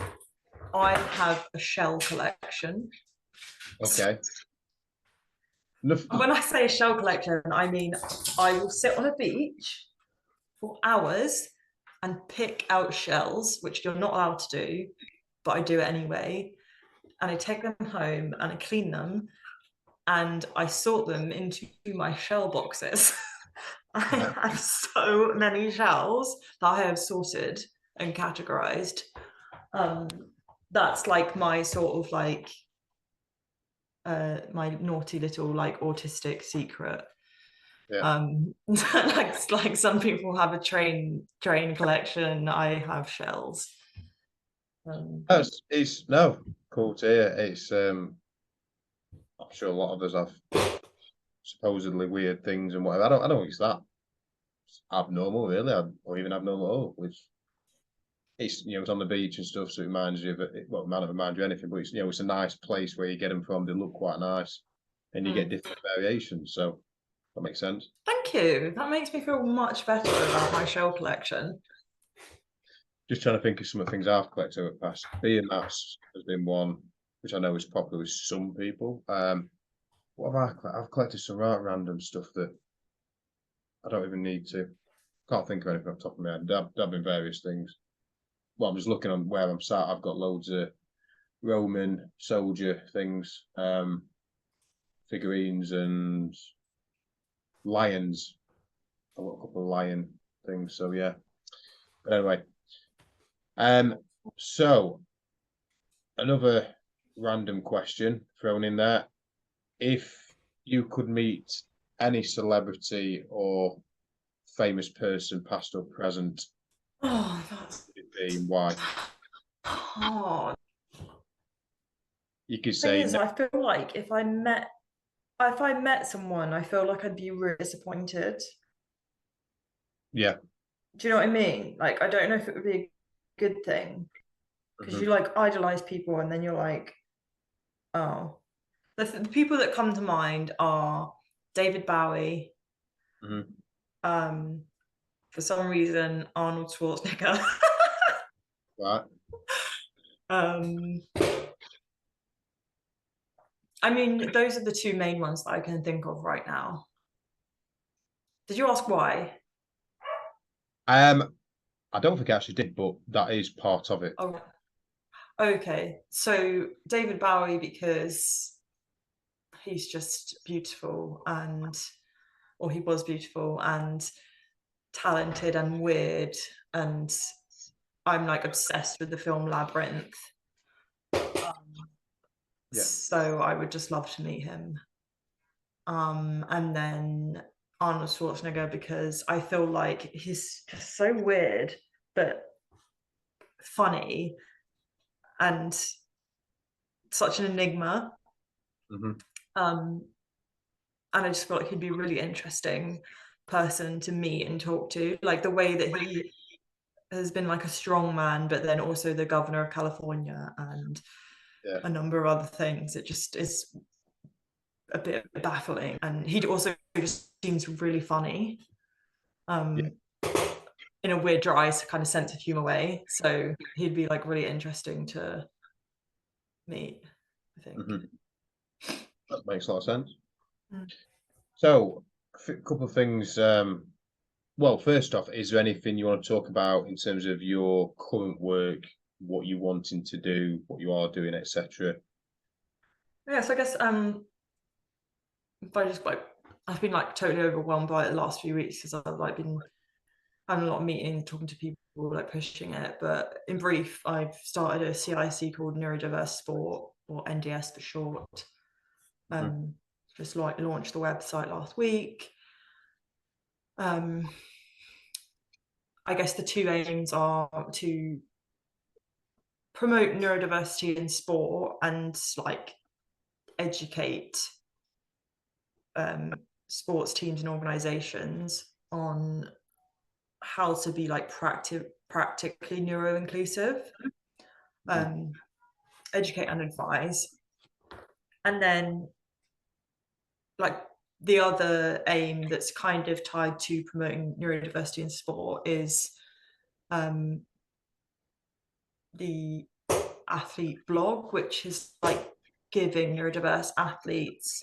I have a shell collection. Okay. When I say a shell collection, I mean I will sit on a beach for hours and pick out shells, which you're not allowed to do, but I do it anyway. And I take them home and I clean them and I sort them into my shell boxes. I have so many shells that I have sorted and categorized. That's like my sort of like my naughty little like autistic secret. Yeah. Like some people have a train collection, I have shells. It's no cool to hear. It's I'm sure a lot of us have supposedly weird things and whatever. I don't think it's that abnormal really, or even abnormal at all. It's it's on the beach and stuff, so it reminds you of it. Well, it might not remind you of anything, but it's it's a nice place where you get them from. They look quite nice, and you get different variations. So that makes sense. Thank you. That makes me feel much better about my shell collection. Just trying to think of some of the things I've collected over the past. Mass has been one, which I know is popular with some people. What have I collected? I've collected some random stuff that I don't even need to. Can't think of anything off the top of my head. There've been various things. Well, I'm just looking on where I'm sat. I've got loads of Roman soldier things, figurines and lions. I've got a couple of lion things. So yeah. But anyway, so another random question thrown in there. If you could meet any celebrity or famous person, past or present, that's would it be and why? hard. You could Thing say is, no. I feel like if I met someone, I feel like I'd be really disappointed. Yeah. Do you know what I mean? Like, I don't know if it would be a good thing because you like idolize people and then you're like, oh. The people that come to mind are David Bowie, for some reason, Arnold Schwarzenegger. Right. I mean, those are the two main ones that I can think of right now. Did you ask why? I don't think I actually did, but that is part of it. Oh, okay. So David Bowie, because he's just beautiful, or he was beautiful and talented and weird, and I'm like obsessed with the film Labyrinth. Yeah. So I would just love to meet him. And then Arnold Schwarzenegger, because I feel like he's just so weird but funny and such an enigma. And I just feel like he'd be a really interesting person to meet and talk to, like the way that he has been like a strong man, but then also the governor of California and a number of other things. It just is a bit baffling, and he also just seems really funny, in a weird, dry kind of sense of humor way. So he'd be like really interesting to meet, I think. That makes a lot of sense. So, a couple of things. Well, first off, is there anything you want to talk about in terms of your current work, what you're wanting to do, what you are doing, etc.? Yeah, so I guess if I just like, I've been like totally overwhelmed by it the last few weeks because I've like been having a lot of meetings, talking to people, like pushing it. But in brief, I've started a CIC called Neurodiverse Sport, or NDS for short. Just like launched the website last week. I guess the two aims are to promote neurodiversity in sport and like educate sports teams and organizations on how to be like practically neuro-inclusive, educate and advise. And then like the other aim that's kind of tied to promoting neurodiversity in sport is the athlete blog, which is like giving neurodiverse athletes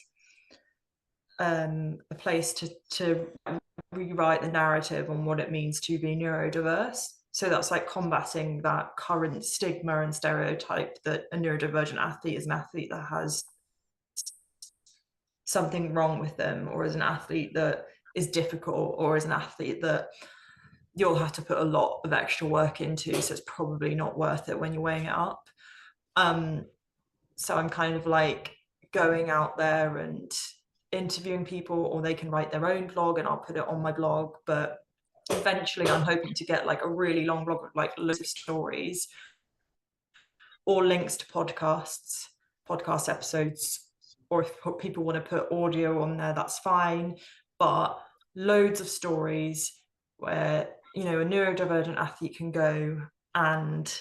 a place to rewrite the narrative on what it means to be neurodiverse. So that's like combating that current stigma and stereotype that a neurodivergent athlete is an athlete that has something wrong with them, or is an athlete that is difficult, or is an athlete that you'll have to put a lot of extra work into, so it's probably not worth it when you're weighing it up. So I'm kind of like going out there and interviewing people, or they can write their own blog and I'll put it on my blog. But eventually I'm hoping to get like a really long blog with like loads of stories or links to podcast episodes, or if people want to put audio on there, that's fine. But loads of stories where, you know, a neurodivergent athlete can go and,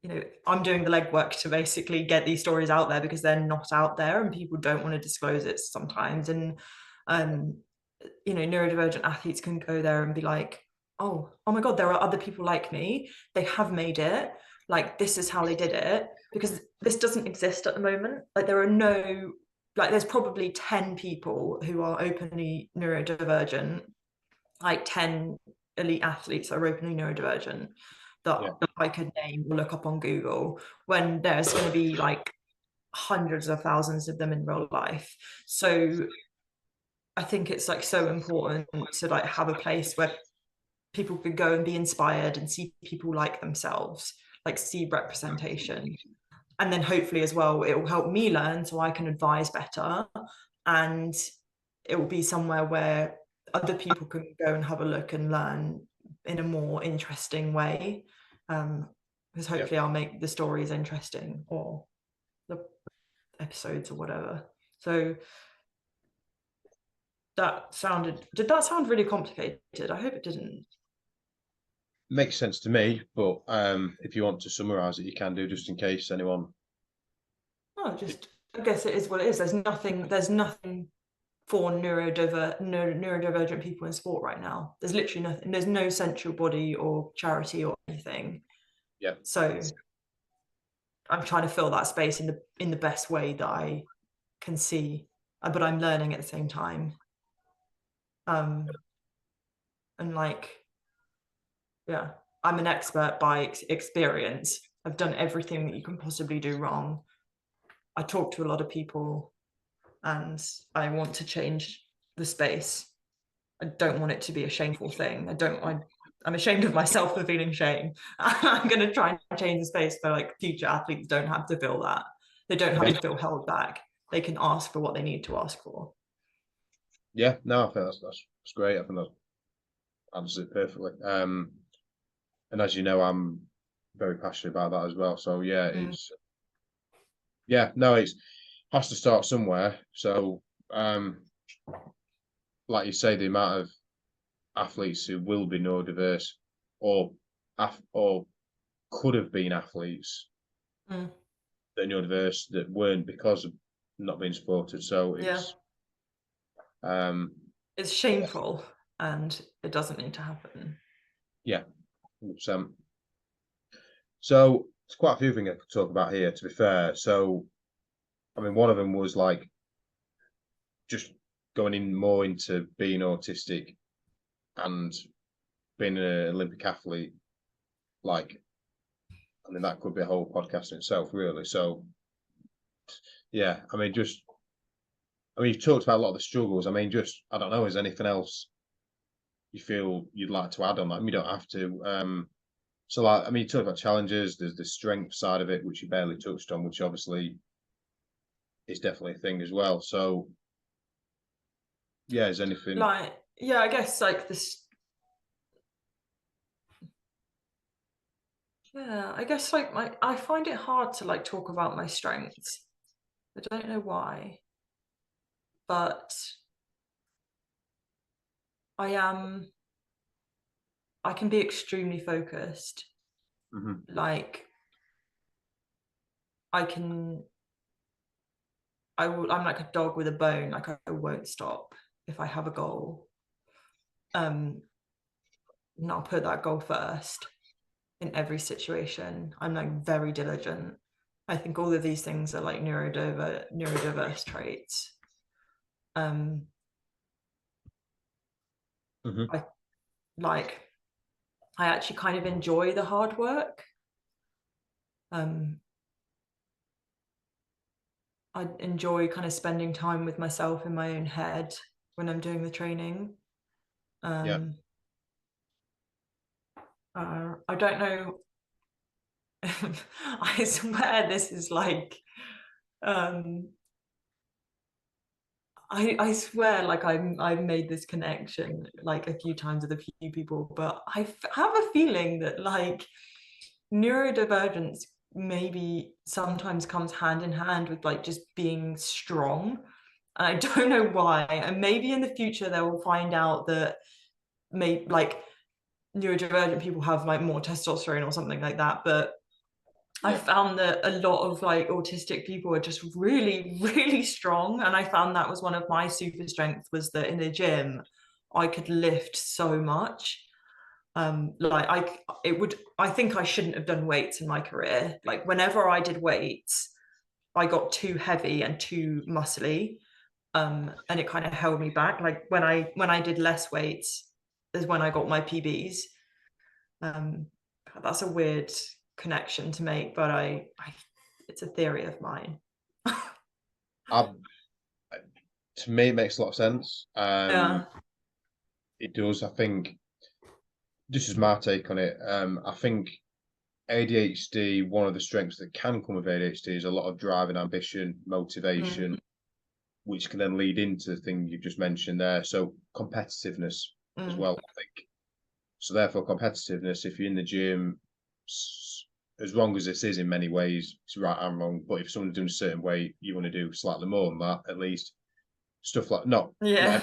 you know, I'm doing the legwork to basically get these stories out there because they're not out there and people don't want to disclose it sometimes. And, you know, neurodivergent athletes can go there and be like, oh my God, there are other people like me. They have made it. Like, this is how they did it, because this doesn't exist at the moment. Like, there are no, like, there's probably 10 people who are openly neurodivergent, like 10 elite athletes that are openly neurodivergent that I could name or look up on Google, when there's going to be like hundreds of thousands of them in real life. So I think it's like so important to like have a place where people could go and be inspired and see people like themselves, like see representation. And then hopefully as well, it will help me learn so I can advise better. And it will be somewhere where other people can go and have a look and learn in a more interesting way. Because hopefully I'll make the stories interesting, or the episodes or whatever. So did that sound really complicated? I hope it didn't. Makes sense to me, but if you want to summarize it, you can do, just in case anyone. I guess it is what it is. There's nothing for neurodivergent people in sport right now. There's literally nothing. There's no central body or charity or anything. Yeah. So I'm trying to fill that space in the best way that I can see, but I'm learning at the same time. And like, yeah, I'm an expert by experience. I've done everything that you can possibly do wrong. I talk to a lot of people, and I want to change the space. I don't want it to be a shameful thing. I'm ashamed of myself for feeling shame. I'm going to try and change the space so like future athletes don't have to feel that. They don't have to feel held back. They can ask for what they need to ask for. Yeah, no, I think that's great. I think that answers it perfectly. And as you know, I'm very passionate about that as well. So yeah, it has to start somewhere. So like you say, the amount of athletes who will be neurodiverse or could have been athletes that are neurodiverse that weren't because of not being supported. So it's shameful and it doesn't need to happen. Yeah, 100%. So there's quite a few things I could talk about here, to be fair. So, I mean, one of them was like just going in more into being autistic and being an Olympic athlete. Like, I mean, that could be a whole podcast in itself, really. So, yeah, I mean, you've talked about a lot of the struggles. I mean, I don't know, is there anything else you feel you'd like to add on that? I mean, you don't have to. So, like, I mean, you talked about challenges. There's the strength side of it, which you barely touched on, which obviously is definitely a thing as well. So, yeah, is anything like? Yeah, I guess like this. Yeah, I guess like I find it hard to like talk about my strengths. I don't know why, but I can be extremely focused. Like I'm like a dog with a bone. Like I won't stop if I have a goal. And I'll put that goal first in every situation. I'm like very diligent. I think all of these things are like neurodiverse traits. I actually kind of enjoy the hard work. I enjoy kind of spending time with myself in my own head when I'm doing the training. I don't know. I swear this is like I swear like I've made this connection like a few times with a few people, but I have a feeling that like neurodivergence maybe sometimes comes hand in hand with like just being strong. And I don't know why. And maybe in the future they will find out that maybe like neurodivergent people have like more testosterone or something like that. But I found that a lot of like autistic people are just really, really strong. And I found that was one of my super strengths, was that in the gym, I could lift so much. I think I shouldn't have done weights in my career. Like whenever I did weights, I got too heavy and too muscly. And it kind of held me back. Like when I did less weights is when I got my PBs. That's a weird connection to make, but I it's a theory of mine. To me, it makes a lot of sense. Yeah. It does. I think this is my take on it. I think ADHD, one of the strengths that can come with ADHD is a lot of drive and ambition, motivation, which can then lead into the thing you've just mentioned there. So competitiveness as well, I think. So therefore, competitiveness, if you're in the gym, as wrong as this is in many ways, it's right and wrong. But if someone's doing a certain way, you want to do slightly more than that, at least. Stuff like not I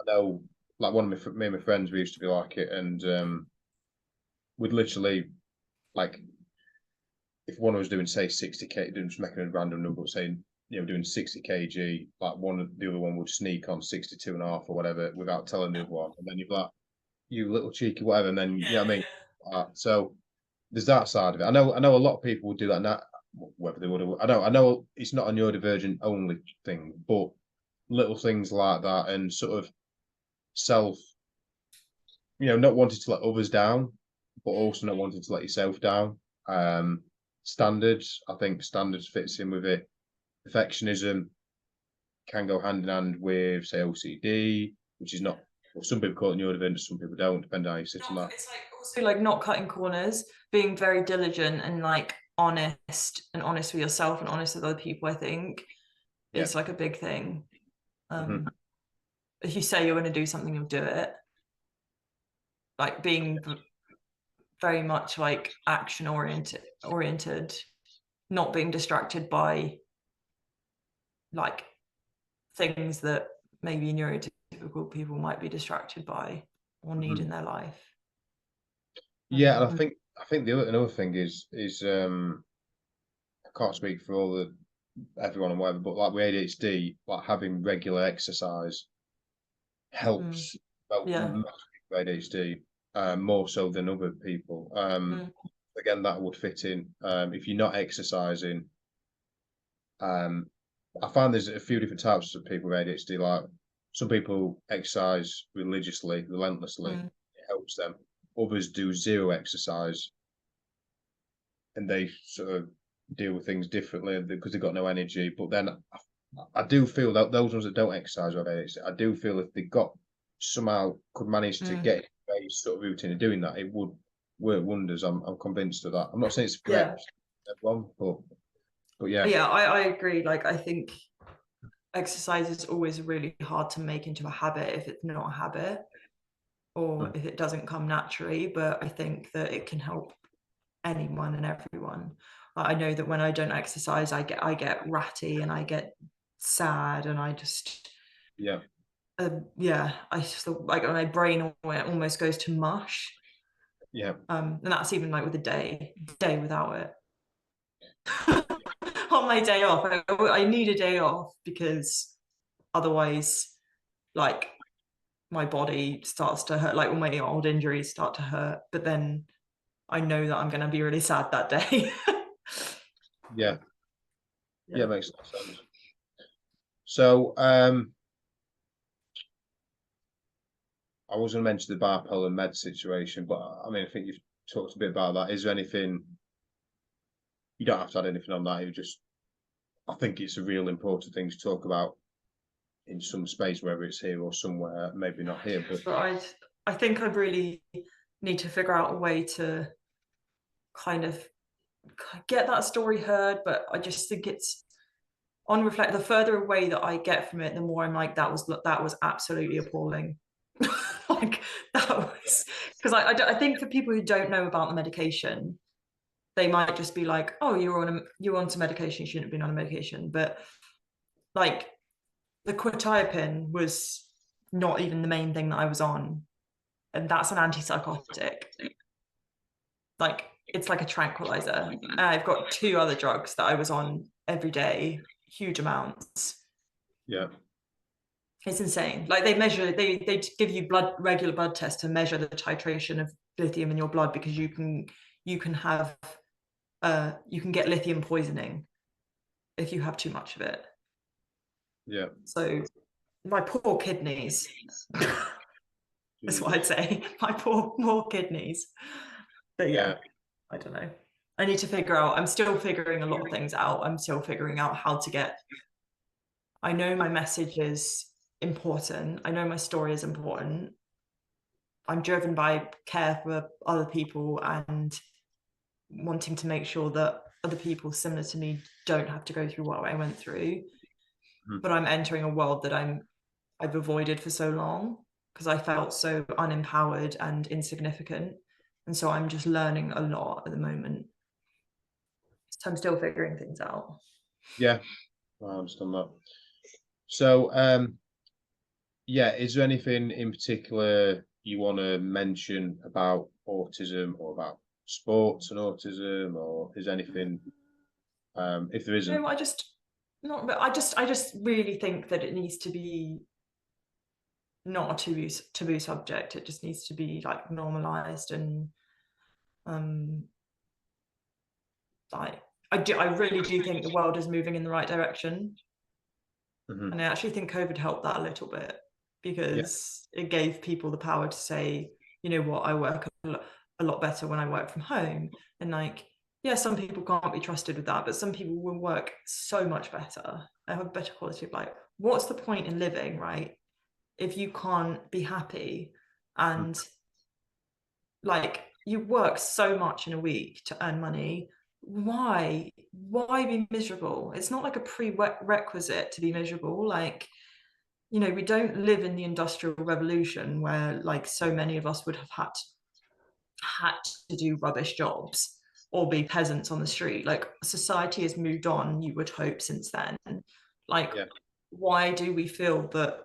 know, like one of me and my friends, we used to be like it, and we'd literally like if one was doing say 60k, just making a random number, saying doing 60 kg, like the other one would sneak on 62.5 or whatever without telling the other one, and then you're like, you little cheeky whatever, and then you know what I mean. So there's that side of it. I know a lot of people would do that now, whether they would. I know it's not a neurodivergent only thing, but little things like that, and sort of self, not wanting to let others down, but also not wanting to let yourself down. Standards, I think standards fits in with it. Perfectionism can go hand in hand with, say, OCD, which is not, well, some people call it neurodivergent, some people don't, depending on how you sit on that. It's like also like not cutting corners, being very diligent and like honest with yourself and honest with other people, I think is like a big thing. If you say you're going to do something, you'll do it. Like being very much like action oriented, not being distracted by like things that maybe neurotypical people might be distracted by or need in their life. Yeah, and I think another thing is I can't speak for everyone and whatever, but like with ADHD, like having regular exercise helps. With ADHD, more so than other people. Again, that would fit in. If you're not exercising, I find there's a few different types of people with ADHD. Like some people exercise religiously, relentlessly. It helps them. Others do zero exercise, and they sort of deal with things differently because they've got no energy. But then I do feel that those ones that don't exercise with ADHD, I do feel if they somehow could manage to get a sort of routine of doing that, it would work wonders. I'm convinced of that. I'm not saying it's correct, everyone, but yeah. Yeah, I agree. Like I think exercise is always really hard to make into a habit if it's not a habit or if it doesn't come naturally. But I think that it can help anyone and everyone. I know that when I don't exercise, I get ratty and I get sad and I just I just like my brain almost goes to mush. And that's even like with a day without it. On my day off, I need a day off because otherwise, like my body starts to hurt. Like all my old injuries start to hurt, but then I know that I'm going to be really sad that day. Yeah, makes sense. So, I was going to mention the bipolar med situation, but I mean, I think you've talked a bit about that. Is there anything, you don't have to add anything on that, I think it's a real important thing to talk about in some space, whether it's here or somewhere, maybe not here. But I think I really need to figure out a way to kind of get that story heard, but I just think it's on reflect, the further away that I get from it, the more I'm like, that was absolutely appalling. Like that was, because I think for people who don't know about the medication, they might just be like, oh, you're on some medication, you shouldn't have been on a medication. But like the quetiapine was not even the main thing that I was on, and that's an antipsychotic. Like it's like a tranquilizer. I've got 2 other drugs that I was on every day, huge amounts. Yeah, it's insane. Like they give you regular blood tests to measure the titration of lithium in your blood, because you can get lithium poisoning if you have too much of it. Yeah. So my poor kidneys. That's what I'd say. My poor kidneys. But yeah, I don't know. I need to figure out, I'm still figuring a lot of things out. I'm still figuring out how to get, I know my message is important. I know my story is important. I'm driven by care for other people and wanting to make sure that other people similar to me don't have to go through what I went through. But I'm entering a world that I've avoided for so long because I felt so unempowered and insignificant. And so I'm just learning a lot at the moment. So I'm still figuring things out. Yeah, I understand that. So, is there anything in particular you want to mention about autism or about sports and autism, or is anything, if there isn't? No, not, but I just really think that it needs to be not a taboo subject. It just needs to be like normalized, and like I really do think the world is moving in the right direction. Mhm. And I actually think COVID helped that a little bit, because it gave people the power to say, you know what, I work a lot better when I work from home. And like, yeah, some people can't be trusted with that, but some people will work so much better and have a better quality of life. What's the point in living, right, if you can't be happy? And like, you work so much in a week to earn money. Why be miserable? It's not like a prerequisite to be miserable. Like, you know, we don't live in the Industrial Revolution where like so many of us would have had to do rubbish jobs or be peasants on the street. Like, society has moved on, you would hope, since then. Like, why do we feel that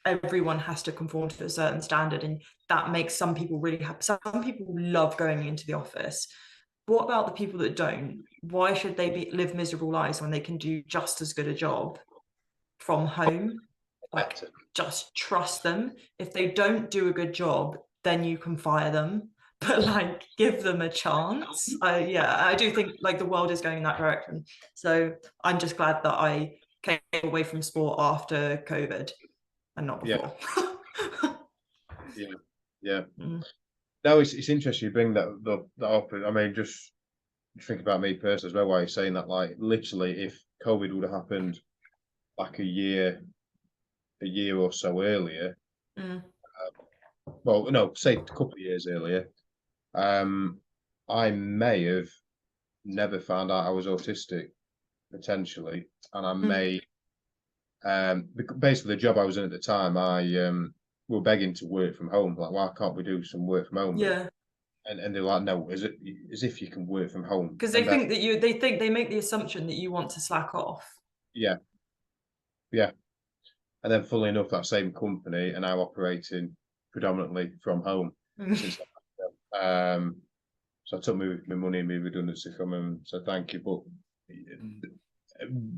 everyone has to conform to a certain standard, and that makes some people really happy? Some people love going into the office. What about the people that don't? Why should they live miserable lives when they can do just as good a job from home? Like, just trust them. If they don't do a good job, then you can fire them, but like, give them a chance. I do think like the world is going in that direction. So I'm just glad that I came away from sport after COVID and not before. Yeah. No, it's interesting you bring that up. I mean, just think about me personally as well, why you're saying that. Like, literally, if COVID would have happened like a year or so earlier, well, no, say a couple of years earlier, I may have never found out I was autistic, potentially, and I may, basically the job I was in at the time, we were begging to work from home. Like, why can't we do some work from home? Yeah. And they're like, no, as if you can work from home. Because they think that they make the assumption that you want to slack off. Yeah. And then, funnily enough, that same company are now operating predominantly from home since. So I took my money and my redundancy from them. So thank you. But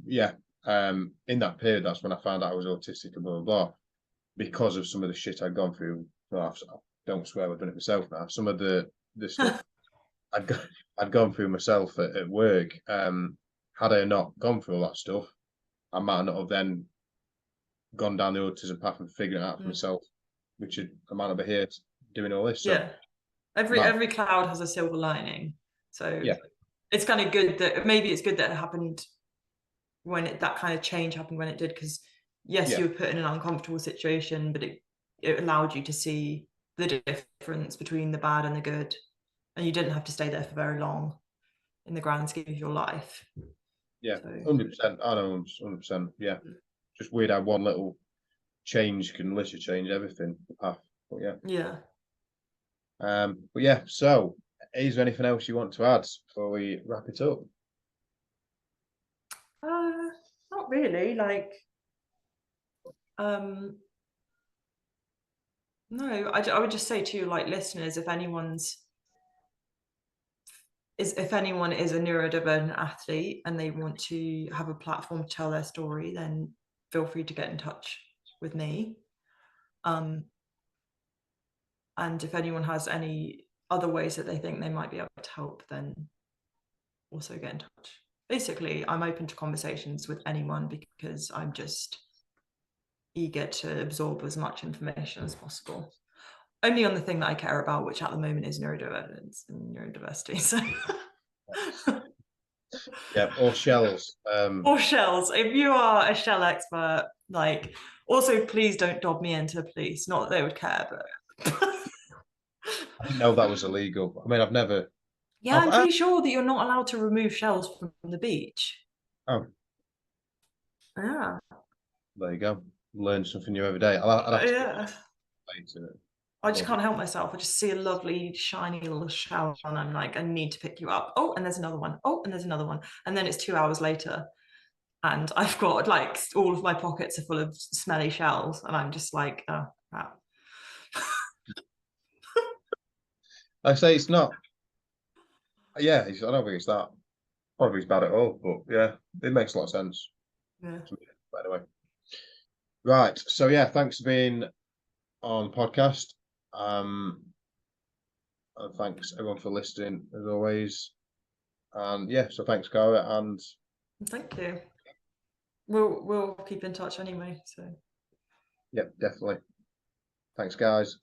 yeah, in that period, that's when I found out I was autistic and blah blah blah, because of some of the shit I'd gone through. Well, I don't swear, I've done it myself now. Some of the stuff I'd gone through myself at work. Had I not gone through all that stuff, I might not have then gone down the autism path and figuring it out for myself, which I might not be here doing all this. So yeah, every cloud has a silver lining. So yeah, it's kind of good that it's good that it happened when that kind of change happened when it did, because yes, you were put in an uncomfortable situation, but it allowed you to see the difference between the bad and the good, and you didn't have to stay there for very long in the grand scheme of your life. Yeah, 100%. I know, 100%. Yeah, just weird how one little change can literally change everything. The path, but yeah. But yeah. So, is there anything else you want to add before we wrap it up? Not really. Like, no, I would just say to like listeners, if anyone is a neurodivergent athlete and they want to have a platform to tell their story, then feel free to get in touch with me. And if anyone has any other ways that they think they might be able to help, then also get in touch. Basically, I'm open to conversations with anyone because I'm just eager to absorb as much information as possible. Only on the thing that I care about, which at the moment is neurodivergence and neurodiversity. So yeah, or shells. Or shells. If you are a shell expert, like, also please don't dob me into the police. Not that they would care, but I didn't know that was illegal. I mean, I've never. Yeah, I'm pretty sure that you're not allowed to remove shells from the beach. Oh. Yeah. There you go. Learn something new every day. I just can't help myself. I just see a lovely shiny little shell and I'm like, I need to pick you up. Oh, and there's another one. Oh, and there's another one. And then it's 2 hours later and I've got like all of my pockets are full of smelly shells and I'm just like, oh, crap. I say it's not. Yeah, I don't think it's that. Probably it's bad at all, but yeah, it makes a lot of sense. Yeah. By the way. Right. So yeah, thanks for being on the podcast. And thanks everyone for listening as always. And yeah, so thanks, Caragh, and thank you. We'll keep in touch anyway. So yeah, definitely. Thanks, guys.